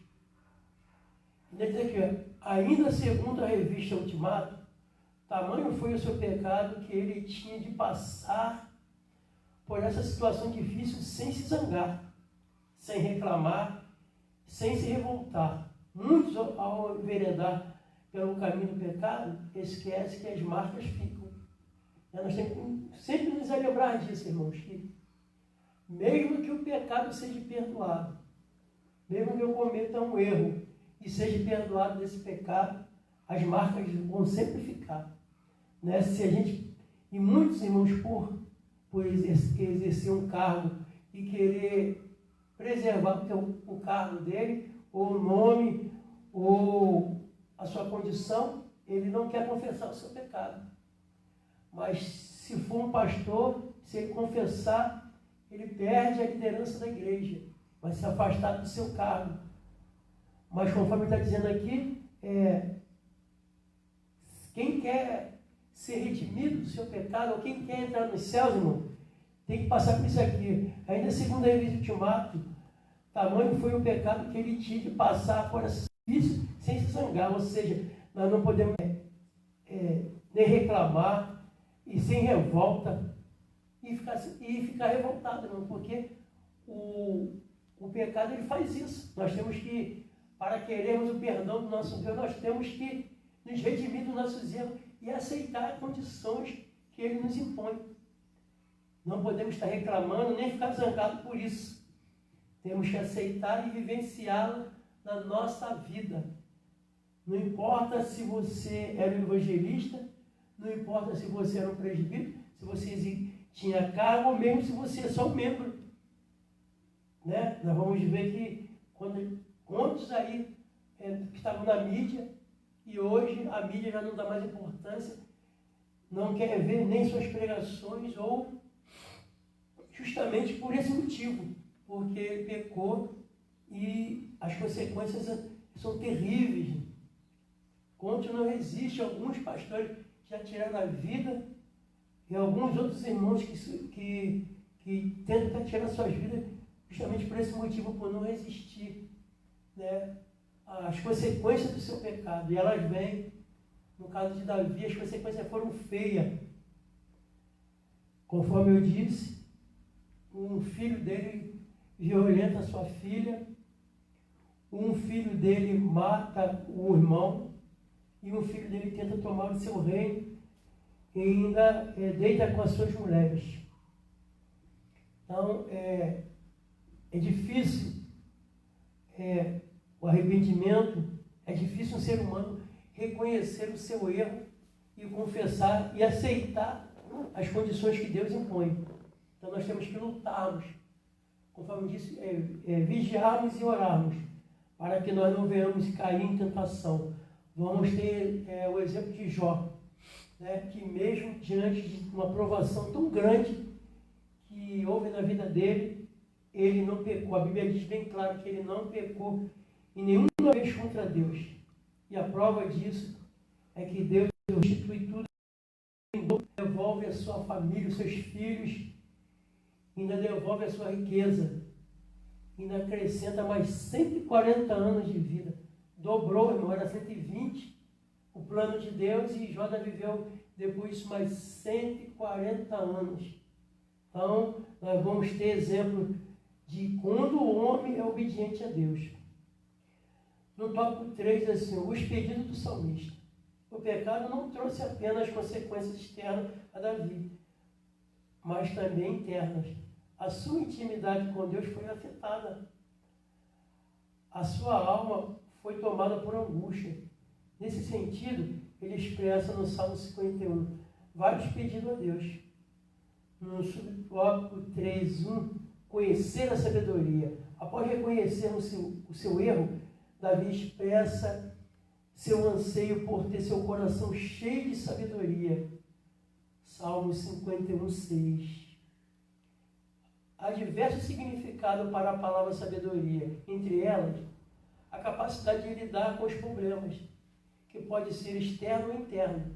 Speaker 2: Quer dizer que, ainda segundo a revista Ultimato, tamanho foi o seu pecado que ele tinha de passar por essa situação difícil sem se zangar, sem reclamar, sem se revoltar. Muitos, ao enveredar pelo caminho do pecado, esquecem que as marcas ficam. Nós temos que sempre nos lembrar disso, irmãos, que mesmo que o pecado seja perdoado, mesmo que eu cometa um erro e seja perdoado desse pecado, as marcas vão sempre ficar. Né? Se a gente, e muitos irmãos, por exercer um cargo e querer preservar o cargo dele, ou o nome, ou a sua condição, ele não quer confessar o seu pecado. Mas se for um pastor, se ele confessar, ele perde a liderança da igreja, vai se afastar do seu cargo. Mas conforme está dizendo aqui, quem quer ser redimido do seu pecado, ou quem quer entrar nos céus, irmão, tem que passar por isso aqui. Ainda segundo a revista Ultimato, tamanho foi o pecado que ele tinha de passar por isso sem se zangar, ou seja, nós não podemos nem reclamar e sem revolta e ficar revoltado, irmão, porque o pecado ele faz isso. Nós temos que, para querermos o perdão do nosso Deus, nós temos que nos redimir dos nossos erros e aceitar as condições que ele nos impõe. Não podemos estar reclamando nem ficar zangado por isso. Temos que aceitar e vivenciá-la na nossa vida. Não importa se você era um evangelista, não importa se você era um presbítero, se você tinha cargo, ou mesmo se você é só um membro. Né? Nós vamos ver que quantos aí que estavam na mídia, e hoje a mídia já não dá mais importância, não quer ver nem suas pregações, ou justamente por esse motivo, porque ele pecou e as consequências são terríveis. Conte não resiste, alguns pastores já tiraram a vida, e alguns outros irmãos que tentam tirar suas vidas justamente por esse motivo, por não resistir, né, às consequências do seu pecado. E elas vêm, no caso de Davi, as consequências foram feias. Conforme eu disse, um filho dele violenta a sua filha, um filho dele mata o irmão, e um filho dele tenta tomar o seu reino e ainda deita com as suas mulheres. Então, é difícil o arrependimento, é difícil um ser humano reconhecer o seu erro e confessar e aceitar as condições que Deus impõe. Então, nós temos que lutarmos, conforme disse, vigiarmos e orarmos, para que nós não venhamos cair em tentação. Vamos ter o exemplo de Jó, né, que mesmo diante de uma provação tão grande que houve na vida dele, ele não pecou. A Bíblia diz bem claro que ele não pecou em nenhuma vez contra Deus. E a prova disso é que Deus restitui tudo, devolve a sua família, os seus filhos, ainda devolve a sua riqueza, ainda acrescenta mais 140 anos de vida. Dobrou, irmão, era 120 o plano de Deus, e Jó viveu depois disso mais 140 anos. Então, nós vamos ter exemplo de quando o homem é obediente a Deus. No tópico 3, assim, os pedidos do salmista. O pecado não trouxe apenas consequências externas a Davi, mas também internas. A sua intimidade com Deus foi afetada. A sua alma foi tomada por angústia. Nesse sentido, ele expressa no Salmo 51 vários pedidos a Deus. No subtópico 3.1, conhecer a sabedoria. Após reconhecer o seu erro, Davi expressa seu anseio por ter seu coração cheio de sabedoria. Salmo 51.6. há diversos significados para a palavra sabedoria. Entre elas, a capacidade de lidar com os problemas, que pode ser externo ou interno.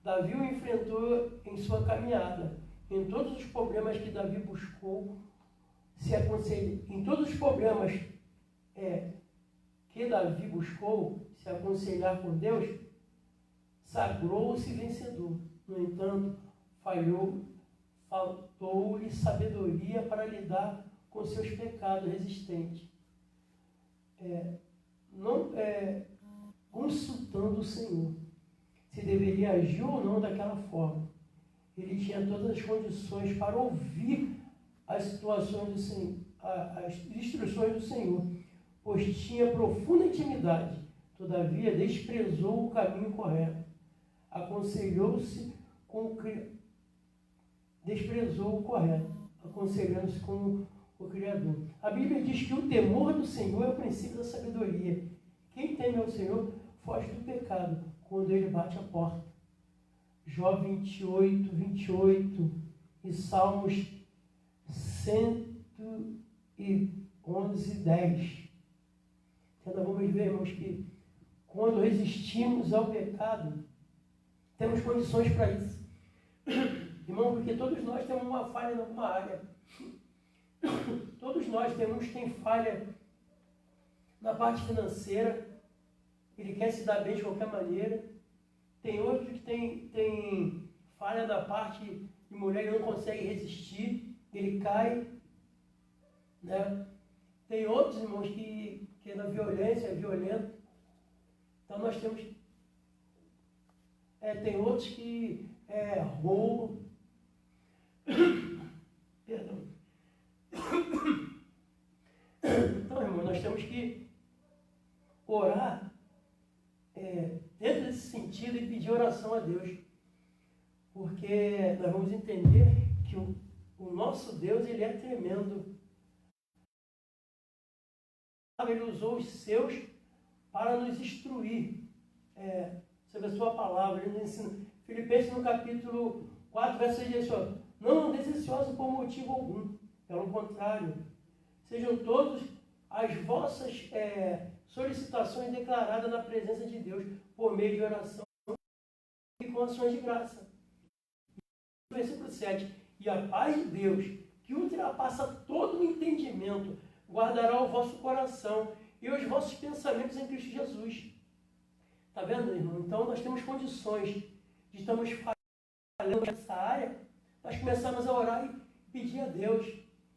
Speaker 2: Davi o enfrentou em sua caminhada. Em todos os problemas que Davi buscou se aconselhar, em todos os problemas que Davi buscou se aconselhar com Deus, sagrou-se vencedor. No entanto, faltou-lhe sabedoria para lidar com seus pecados resistentes. Consultando o Senhor se deveria agir ou não daquela forma. Ele tinha todas as condições para ouvir as situações do Senhor, as instruções do Senhor, pois tinha profunda intimidade. Todavia, desprezou o caminho correto. Aconselhou-se desprezou o correto, aconselhando-se com o Criador. A Bíblia diz que o temor do Senhor é o princípio da sabedoria. Quem teme ao Senhor foge do pecado quando ele bate a porta. Jó 28, 28 e Salmos 111, 10. Então, vamos ver, irmãos, que quando resistimos ao pecado, temos condições para isso. Irmão, porque todos nós temos uma falha em alguma área. Todos nós tem falha na parte financeira. Ele quer se dar bem de qualquer maneira. Tem outros que tem falha na parte de mulher e não consegue resistir. Ele cai. Né? Tem outros, irmãos, que na violência é violento. Então nós temos... tem outros que roubam. Perdão. Então, irmão, nós temos que orar dentro desse sentido e pedir oração a Deus. Porque nós vamos entender que o nosso Deus, ele é tremendo. Ele usou os seus para nos instruir sobre a sua palavra. Ele nos ensina. Filipenses no capítulo 4, verso 6 diz assim: não andeis ansiosos por motivo algum. Pelo contrário, sejam todos as vossas solicitações declaradas na presença de Deus, por meio de oração e com ações de graça. Versículo 7. E a paz de Deus, que ultrapassa todo o entendimento, guardará o vosso coração e os vossos pensamentos em Cristo Jesus. Está vendo, irmão? Então, nós temos condições de estarmos falhando nessa área, nós começamos a orar e pedir a Deus.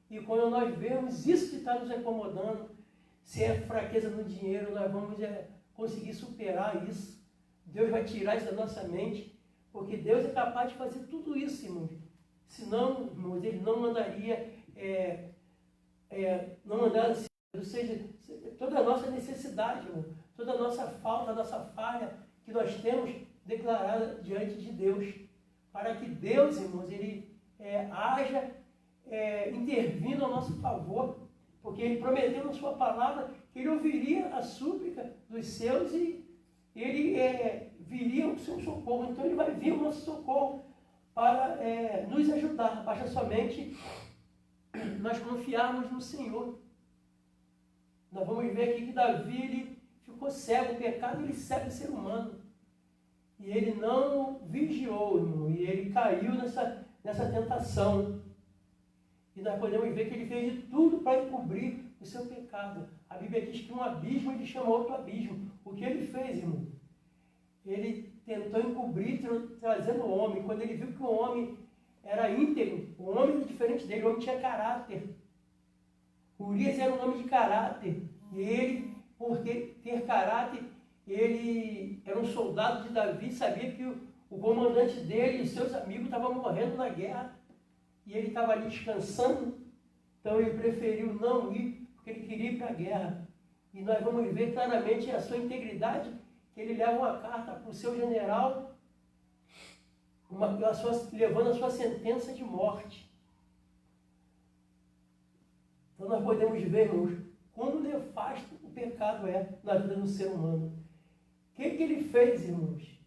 Speaker 2: E quando nós vemos isso que está nos incomodando, se é fraqueza no dinheiro, nós vamos conseguir superar isso. Deus vai tirar isso da nossa mente, porque Deus é capaz de fazer tudo isso, irmãos. Senão, irmãos, Ele não mandaria, ou seja, toda a nossa necessidade, irmão, toda a nossa falta, a nossa falha que nós temos declarada diante de Deus, para que Deus, irmãos, Ele haja intervindo a nosso favor, porque Ele prometeu na sua palavra que Ele ouviria a súplica dos seus e Ele viria o seu socorro. Então Ele vai vir o nosso socorro para nos ajudar. Basta somente nós confiarmos no Senhor. Nós vamos ver aqui que Davi ele ficou cego. O pecado ele cega o ser humano. E ele não vigiou, irmão, e ele caiu nessa tentação. E nós podemos ver que ele fez de tudo para encobrir o seu pecado. A Bíblia diz que um abismo ele chama outro abismo. O que ele fez, irmão? Ele tentou encobrir, trazendo o homem. Quando ele viu que o homem era íntegro, o homem era diferente dele, o homem tinha caráter. Urias era um homem de caráter. E ele, por ter caráter, ele era um soldado de Davi, sabia que o comandante dele e os seus amigos estavam morrendo na guerra. E ele estava ali descansando, então ele preferiu não ir, porque ele queria ir para a guerra. E nós vamos ver claramente a sua integridade, que ele leva uma carta para o seu general, levando a sua sentença de morte. Então nós podemos ver, irmãos, como nefasto o pecado é na vida do ser humano. O que ele fez, irmãos?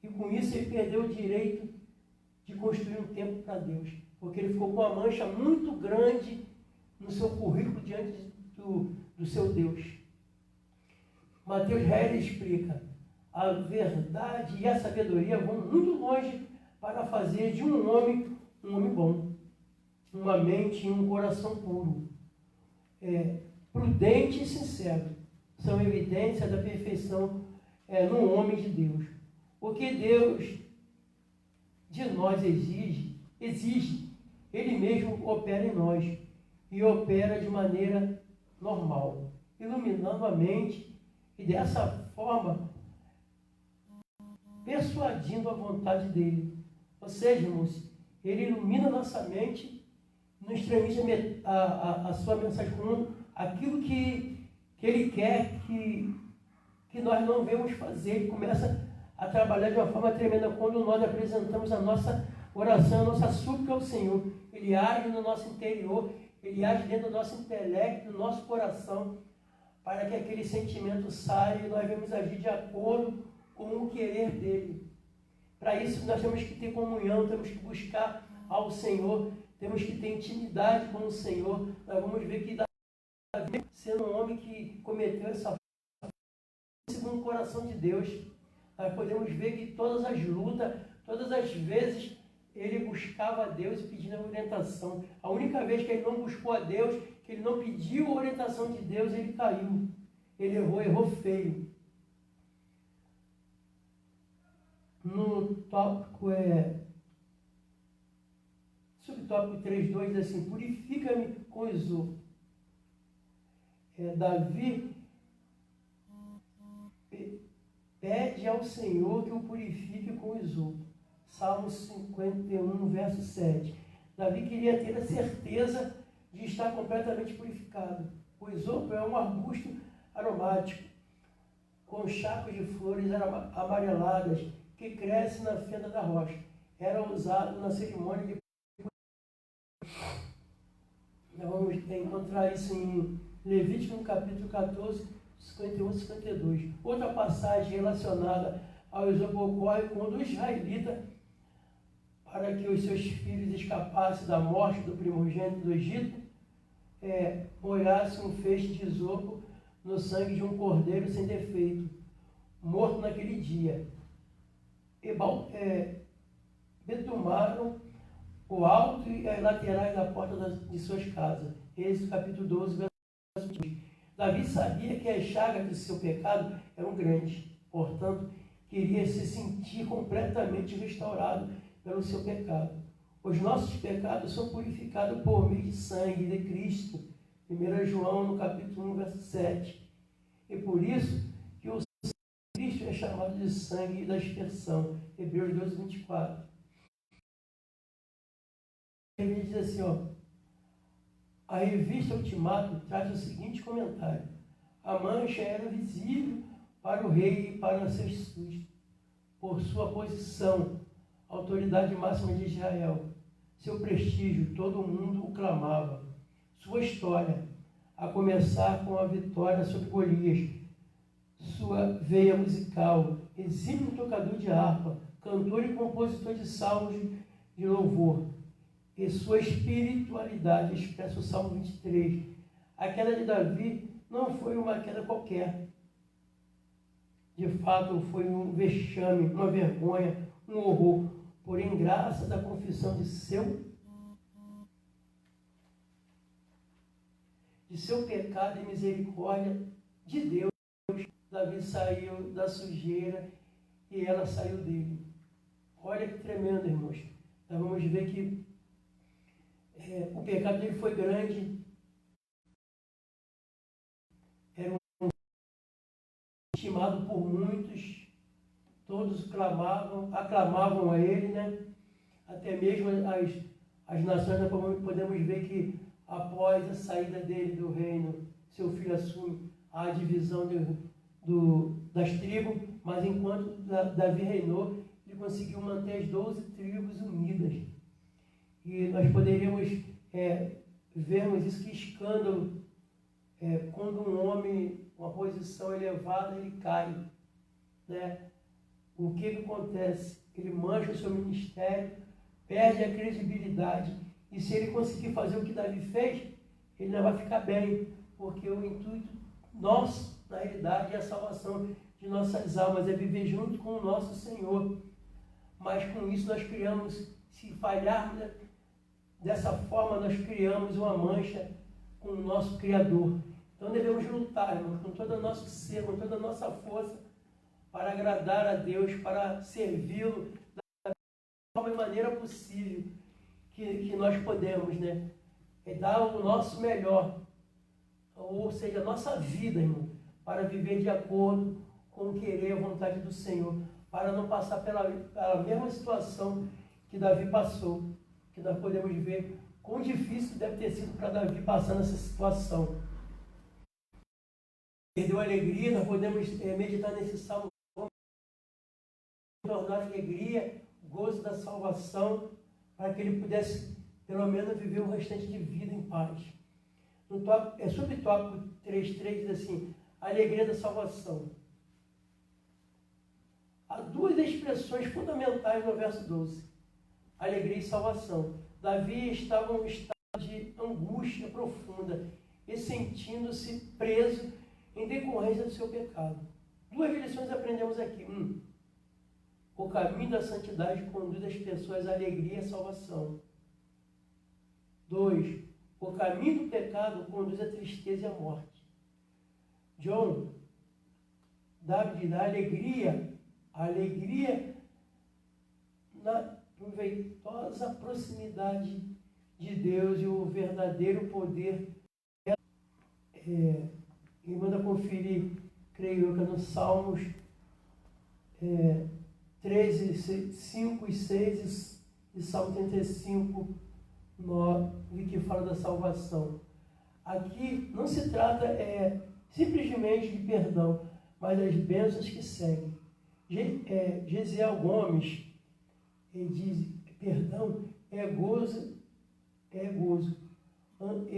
Speaker 2: E com isso ele perdeu o direito de construir um templo para Deus. porque ele ficou com uma mancha muito grande no seu currículo diante do seu Deus. Mateus Reis explica: a verdade e a sabedoria vão muito longe para fazer de um homem bom, uma mente e um coração puro, prudente e sincero. São evidência da perfeição no homem de Deus. O que Deus de nós exige, Ele mesmo opera em nós e opera de maneira normal, iluminando a mente e dessa forma persuadindo a vontade dele. Ou seja, irmãos, ele ilumina nossa mente, nos transmite a sua mensagem comum, aquilo que ele quer que nós não vemos fazer. Ele começa a trabalhar de uma forma tremenda quando nós apresentamos a nossa oração, a nossa súplica ao Senhor. Ele age no nosso interior, ele age dentro do nosso intelecto, do nosso coração, para que aquele sentimento saia e nós vamos agir de acordo com o querer dele. Para isso nós temos que ter comunhão, temos que buscar ao Senhor, temos que ter intimidade com o Senhor. Nós vamos ver que Davi, sendo um homem que cometeu essa falta, segundo o coração de Deus, nós podemos ver que todas as lutas, todas as vezes, ele buscava a Deus e pedindo orientação. A única vez que ele não buscou a Deus, que ele não pediu a orientação de Deus, ele caiu. Ele errou feio. No tópico subtópico 3.2 diz assim: purifica-me com isopo. Davi pede ao Senhor que o purifique com isopo. Salmo 51, verso 7. Davi queria ter a certeza de estar completamente purificado. O isopo é um arbusto aromático, com chapos de flores amareladas, que cresce na fenda da rocha. Era usado na cerimônia de... Nós vamos encontrar isso em Levítico, no capítulo 14, 51 e 52. Outra passagem relacionada ao isopo ocorre quando o israelita, para que os seus filhos escapassem da morte do primogênito do Egito, molhasse um feixe de isopo no sangue de um cordeiro sem defeito, morto naquele dia. Betumaram o alto e as laterais da porta de suas casas. Êxodo capítulo 12, verso 2. Davi sabia que as chagas de seu pecado eram grandes, portanto, queria se sentir completamente restaurado pelo seu pecado. Os nossos pecados são purificados por meio de sangue de Cristo. 1 João, no capítulo 1, verso 7. E por isso que o Cristo é chamado de sangue da expiação. Hebreus 12, 24. Ele diz assim, a revista Ultimato traz o seguinte comentário: a mancha era visível para o rei e para seus súditos, por sua posição, autoridade máxima de Israel. Seu prestígio, todo mundo o clamava. Sua história, a começar com a vitória sobre Golias. Sua veia musical, exímio tocador de harpa, cantor e compositor de salmos de louvor. E sua espiritualidade expressa o Salmo 23. A queda de Davi não foi uma queda qualquer. De fato, foi um vexame, uma vergonha, um horror. Porém, graças à confissão de seu pecado e misericórdia de Deus, Davi saiu da sujeira e ela saiu dele. Olha que tremendo, irmãos. Nós vamos ver que o pecado dele foi grande. Era estimado por muitos. Todos aclamavam a ele, né? Até mesmo as nações, nós podemos ver que após a saída dele do reino, seu filho assume a divisão das tribos, mas enquanto Davi reinou, ele conseguiu manter as 12 tribos unidas. E nós poderíamos vermos isso, que escândalo, quando um homem, uma posição elevada, ele cai, né? O que acontece? Ele mancha o seu ministério, perde a credibilidade E se ele conseguir fazer o que Davi fez, ele não vai ficar bem, porque o intuito nosso, na realidade, é a salvação de nossas almas, é viver junto com o nosso Senhor. Mas com isso nós criamos, se falharmos dessa forma, nós criamos uma mancha com o nosso Criador. Então devemos lutar, irmãos, com todo o nosso ser, com toda a nossa força, para agradar a Deus, para servi-lo da forma e maneira possível que nós podemos, né? É dar o nosso melhor, ou seja, a nossa vida, irmão, para viver de acordo com o querer e a vontade do Senhor, para não passar pela mesma situação que Davi passou, que nós podemos ver quão difícil deve ter sido para Davi passar nessa situação. Perdeu a alegria, nós podemos meditar nesse salmo, tornar a alegria, o gozo da salvação, para que ele pudesse, pelo menos, viver o restante de vida em paz. No subtópico 3.3 diz assim, a alegria da salvação. Há duas expressões fundamentais no verso 12, alegria e salvação. Davi estava em um estado de angústia profunda e sentindo-se preso em decorrência do seu pecado. Duas lições aprendemos aqui. O caminho da santidade conduz as pessoas à alegria e à salvação. 2. O caminho do pecado conduz à tristeza e à morte. John David, a alegria na proveitosa proximidade de Deus e o verdadeiro poder. E manda conferir, creio que é no Salmos 13, 5 e 6 e Salmo 35, 9, que fala da salvação. Aqui não se trata simplesmente de perdão, mas das bênçãos que seguem. Gesiel Gomes, ele diz, perdão e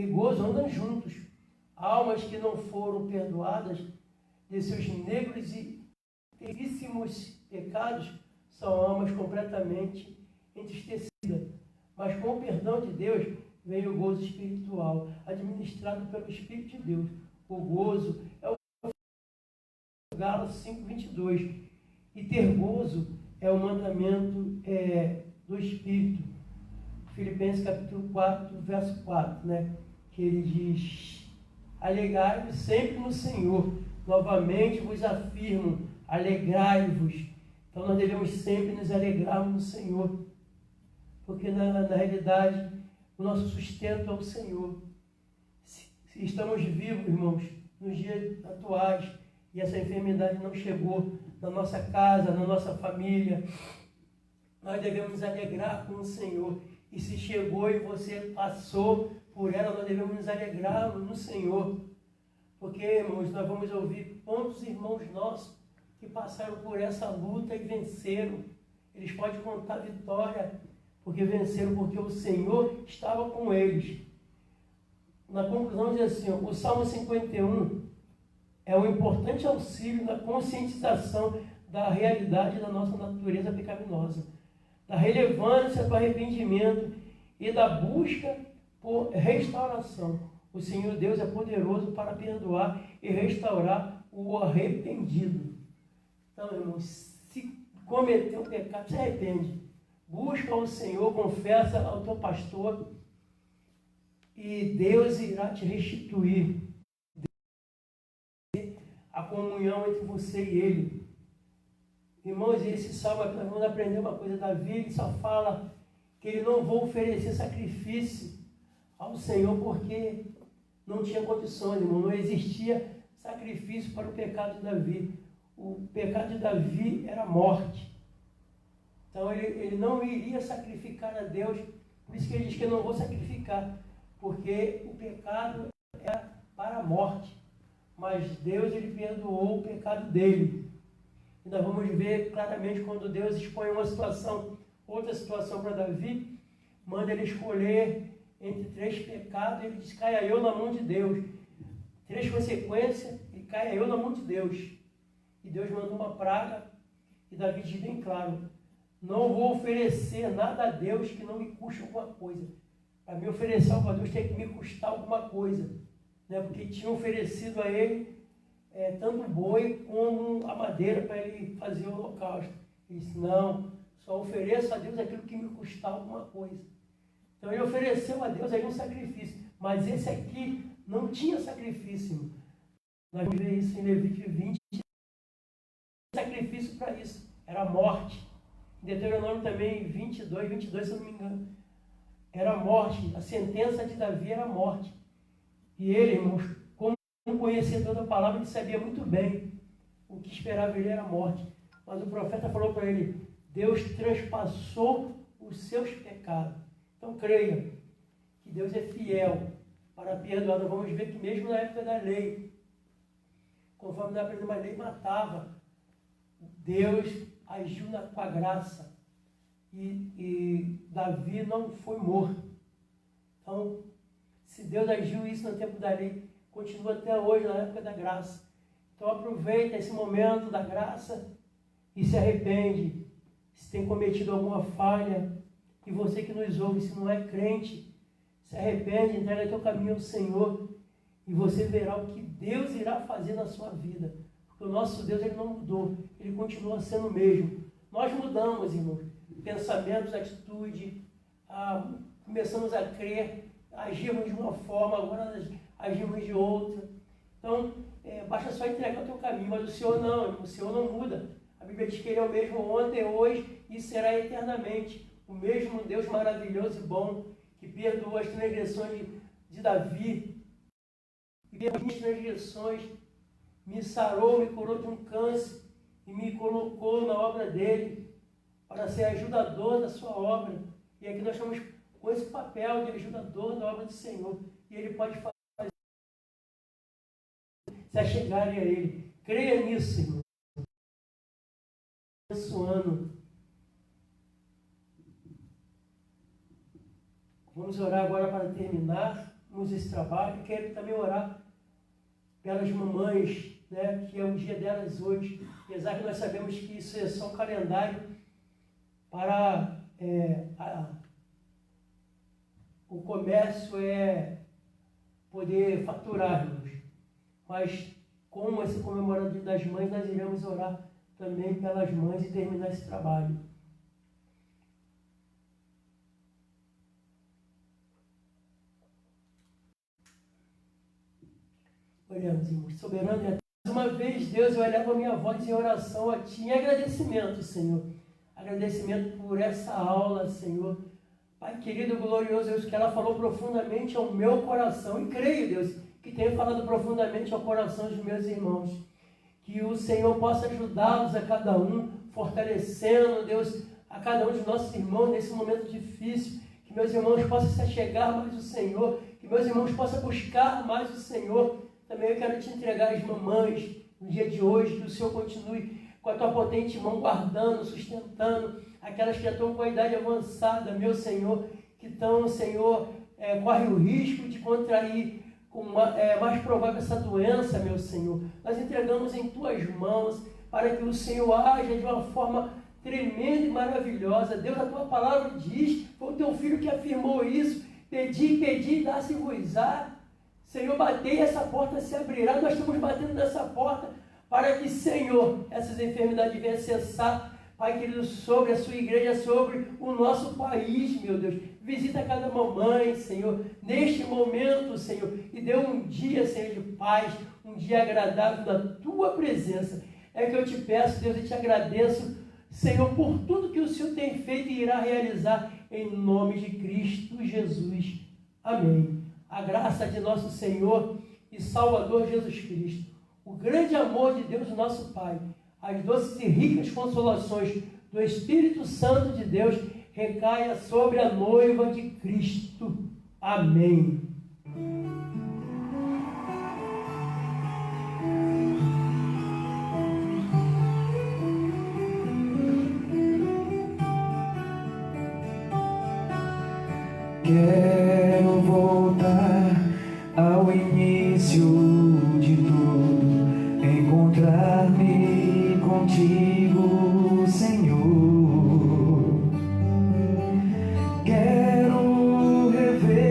Speaker 2: gozo andam juntos. Almas que não foram perdoadas de seus negros e terríssimos pecados são almas completamente entristecidas. Mas com o perdão de Deus vem o gozo espiritual, administrado pelo Espírito de Deus. O gozo é o Gálatas 5:22. E ter gozo é o mandamento do Espírito. Filipenses capítulo 4, verso 4, né? Que ele diz, alegrai-vos sempre no Senhor. Novamente vos afirmo, alegrai-vos. Então nós devemos sempre nos alegrarmos no Senhor. Porque na realidade o nosso sustento é o Senhor. Se estamos vivos, irmãos, nos dias atuais, e essa enfermidade não chegou na nossa casa, na nossa família, nós devemos nos alegrar com o Senhor. E se chegou e você passou por ela, nós devemos nos alegrar no Senhor. Porque, irmãos, nós vamos ouvir quantos irmãos nossos que passaram por essa luta e venceram. Eles podem contar vitória, porque venceram, porque o Senhor estava com eles. Na conclusão diz assim, o Salmo 51 é um importante auxílio na conscientização da realidade da nossa natureza pecaminosa, da relevância do arrependimento e da busca por restauração. O Senhor Deus é poderoso para perdoar e restaurar o arrependido. Então, irmãos, se cometeu um pecado, se arrepende. Busca o Senhor, confessa ao teu pastor e Deus irá te restituir a comunhão entre você e Ele. Irmãos, esse salmo, nós vamos aprender uma coisa. Davi, ele só fala que ele não vai oferecer sacrifício ao Senhor porque não tinha condições, irmão. Não existia sacrifício para o pecado de Davi. O pecado de Davi era morte. Então ele não iria sacrificar a Deus. Por isso que ele diz que eu não vou sacrificar, porque o pecado era para a morte. Mas Deus, ele perdoou o pecado dele. E nós vamos ver claramente quando Deus expõe uma situação, outra situação para Davi, manda ele escolher entre 3 pecados, ele diz, caia eu na mão de Deus. 3 consequências, e caia eu na mão de Deus. E Deus mandou uma praga, e Davi diz bem claro, não vou oferecer nada a Deus que não me custe alguma coisa. Para me oferecer algo a Deus tem que me custar alguma coisa, né? Porque tinha oferecido a ele tanto o boi como a madeira para ele fazer o holocausto. Ele disse, não, só ofereço a Deus aquilo que me custar alguma coisa. Então ele ofereceu a Deus aí um sacrifício, mas esse aqui não tinha sacrifício. Nós vamos ver isso em Levítico 20. Sacrifício para isso, era a morte. Em Deuteronômio também 22, se eu não me engano, era a morte. A sentença de Davi era a morte. E ele, irmãos, como um conhecedor da palavra, ele sabia muito bem o que esperava ele era a morte. Mas o profeta falou para ele, Deus transpassou os seus pecados. Então creia que Deus é fiel para perdoar. Nós vamos ver que mesmo na época da lei, conforme na época da lei matava, Deus agiu com a graça e Davi não foi morto. Então, se Deus agiu isso no tempo da lei, continua até hoje na época da graça. Então aproveita esse momento da graça e se arrepende. Se tem cometido alguma falha, e você que nos ouve, se não é crente, se arrepende, entrega teu caminho ao Senhor e você verá o que Deus irá fazer na sua vida. Porque o nosso Deus, ele não mudou, ele continua sendo o mesmo. Nós mudamos, irmãos, pensamentos, atitude, começamos a crer, agimos de uma forma, agora agimos de outra. Então, basta só entregar o teu caminho, mas o Senhor não muda. A Bíblia diz que Ele é o mesmo ontem, hoje e será eternamente. O mesmo Deus maravilhoso e bom, que perdoou as transgressões de Davi, e perdoou as transgressões, me sarou, me curou de um câncer, e me colocou na obra dele, para ser ajudador da sua obra. E aqui nós estamos com esse papel de ajudador da obra do Senhor. E Ele pode fazer se achegarem a Ele. Creia nisso, irmão. Abençoando. Vamos orar agora para terminarmos esse trabalho. Quero também orar pelas mamães, né, que é o dia delas hoje. Apesar que nós sabemos que isso é só um calendário para o comércio poder faturar, irmãos. Mas como esse comemorado o Dia das Mães, nós iremos orar também pelas mães e terminar esse trabalho. Oremos, irmãos. Soberano e eterno, mais uma vez, Deus, eu elevo a minha voz em oração a Ti em agradecimento, Senhor. Agradecimento por essa aula, Senhor. Pai querido, glorioso Deus, que ela falou profundamente ao meu coração. E creio, Deus, que tenha falado profundamente ao coração dos meus irmãos. Que o Senhor possa ajudá-los a cada um, fortalecendo, Deus, a cada um dos nossos irmãos nesse momento difícil. Que meus irmãos possam se achegar mais do Senhor. Que meus irmãos possam buscar mais o Senhor. Também eu quero te entregar as mamães no dia de hoje. Que o Senhor continue com a tua potente mão guardando, sustentando aquelas que já estão com a idade avançada, meu Senhor, que estão, Senhor, correm o risco de contrair com mais provável essa doença, meu Senhor. Nós entregamos em tuas mãos para que o Senhor haja de uma forma tremenda e maravilhosa. Deus, a tua palavra diz, foi o teu filho que afirmou isso, pedi, dá-se-vos-á. Senhor, batei e essa porta se abrirá. Nós estamos batendo nessa porta para que, Senhor, essas enfermidades venham cessar, Pai querido, sobre a sua igreja, sobre o nosso país, meu Deus. Visita cada mamãe, Senhor, neste momento, Senhor, e dê um dia, Senhor, de paz, um dia agradável na tua presença. É que eu te peço, Deus, e te agradeço, Senhor, por tudo que o Senhor tem feito e irá realizar, em nome de Cristo Jesus. Amém. A graça de nosso Senhor e Salvador Jesus Cristo, o grande amor de Deus, nosso Pai, as doces e ricas consolações do Espírito Santo de Deus recaia sobre a noiva de Cristo. Amém.
Speaker 1: Quero voltar ao início de tudo, encontrar-me contigo, Senhor. Quero rever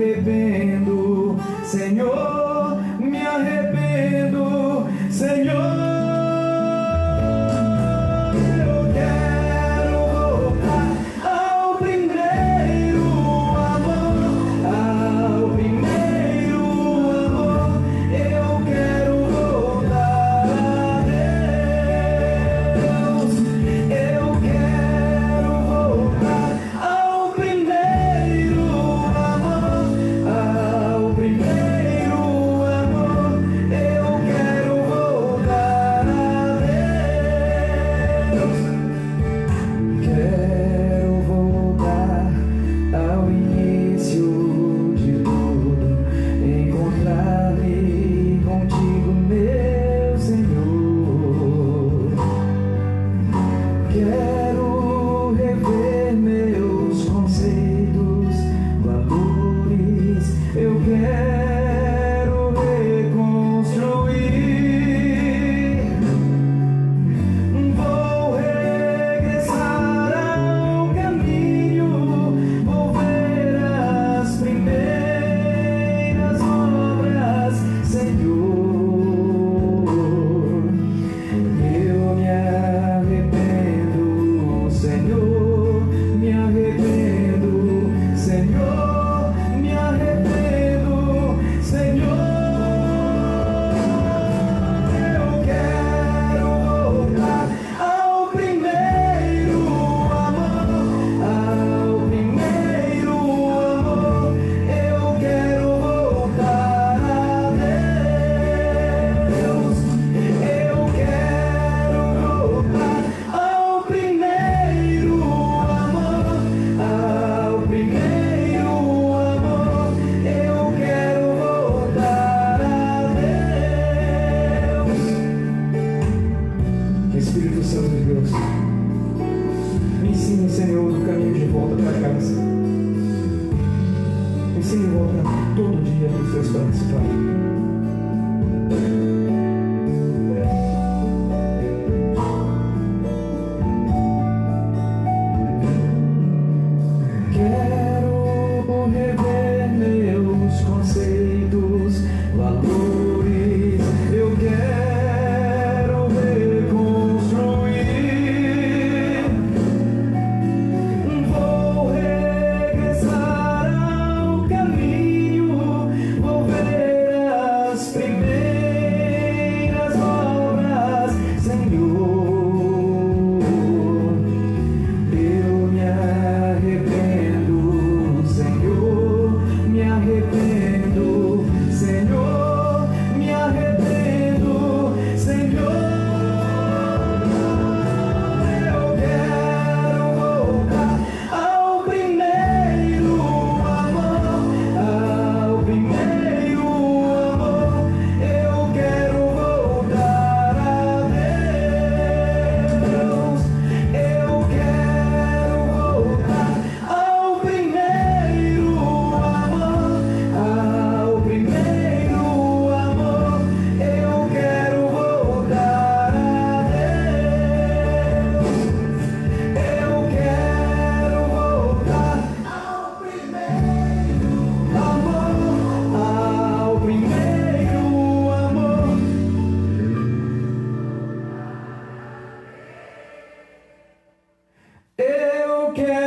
Speaker 1: arrependo, Senhor, me arrependo, Senhor. Eu quero voltar ao primeiro amor, ao primeiro amor. Eu quero voltar a Deus. Eu quero voltar ao primeiro amor, ao primeiro amor. Eu quero voltar a Deus. Quero voltar ao início de tudo, encontrar-me contigo, meu Senhor. Quero rever meus conceitos, valores. Eu quero reconstruir. Vou regressar ao caminho, vou ver as primeiras obras, Senhor. Eu me arrependo, Senhor, me arrependo, Senhor, me arrependo, Senhor. Eu quero voltar ao primeiro amor, ao primeiro amor. Eu quero voltar a Deus. Eu quero voltar ao primeiro amor, ao primeiro amor. Eu quero voltar a Deus. Espírito Santo de Deus, me ensine, Senhor, o caminho de volta para casa. Me ensine de volta todo dia nos seus participar. Quero rever meus conceitos, valores. Eu quero reconstruir. Vou regressar ao caminho, vou ver as primeiras obras, Senhor. Eu me arrependo, Senhor, me arrependo, Senhor, me arrependo, Senhor. Eu quero voltar ao primeiro amor, ao primeiro amor. Eu quero voltar a Deus. Eu quero voltar ao primeiro amor, ao primeiro amor. Eu quero voltar a Deus. Eu quero voltar ao primeiro amor, ao primeiro amor. Eu quero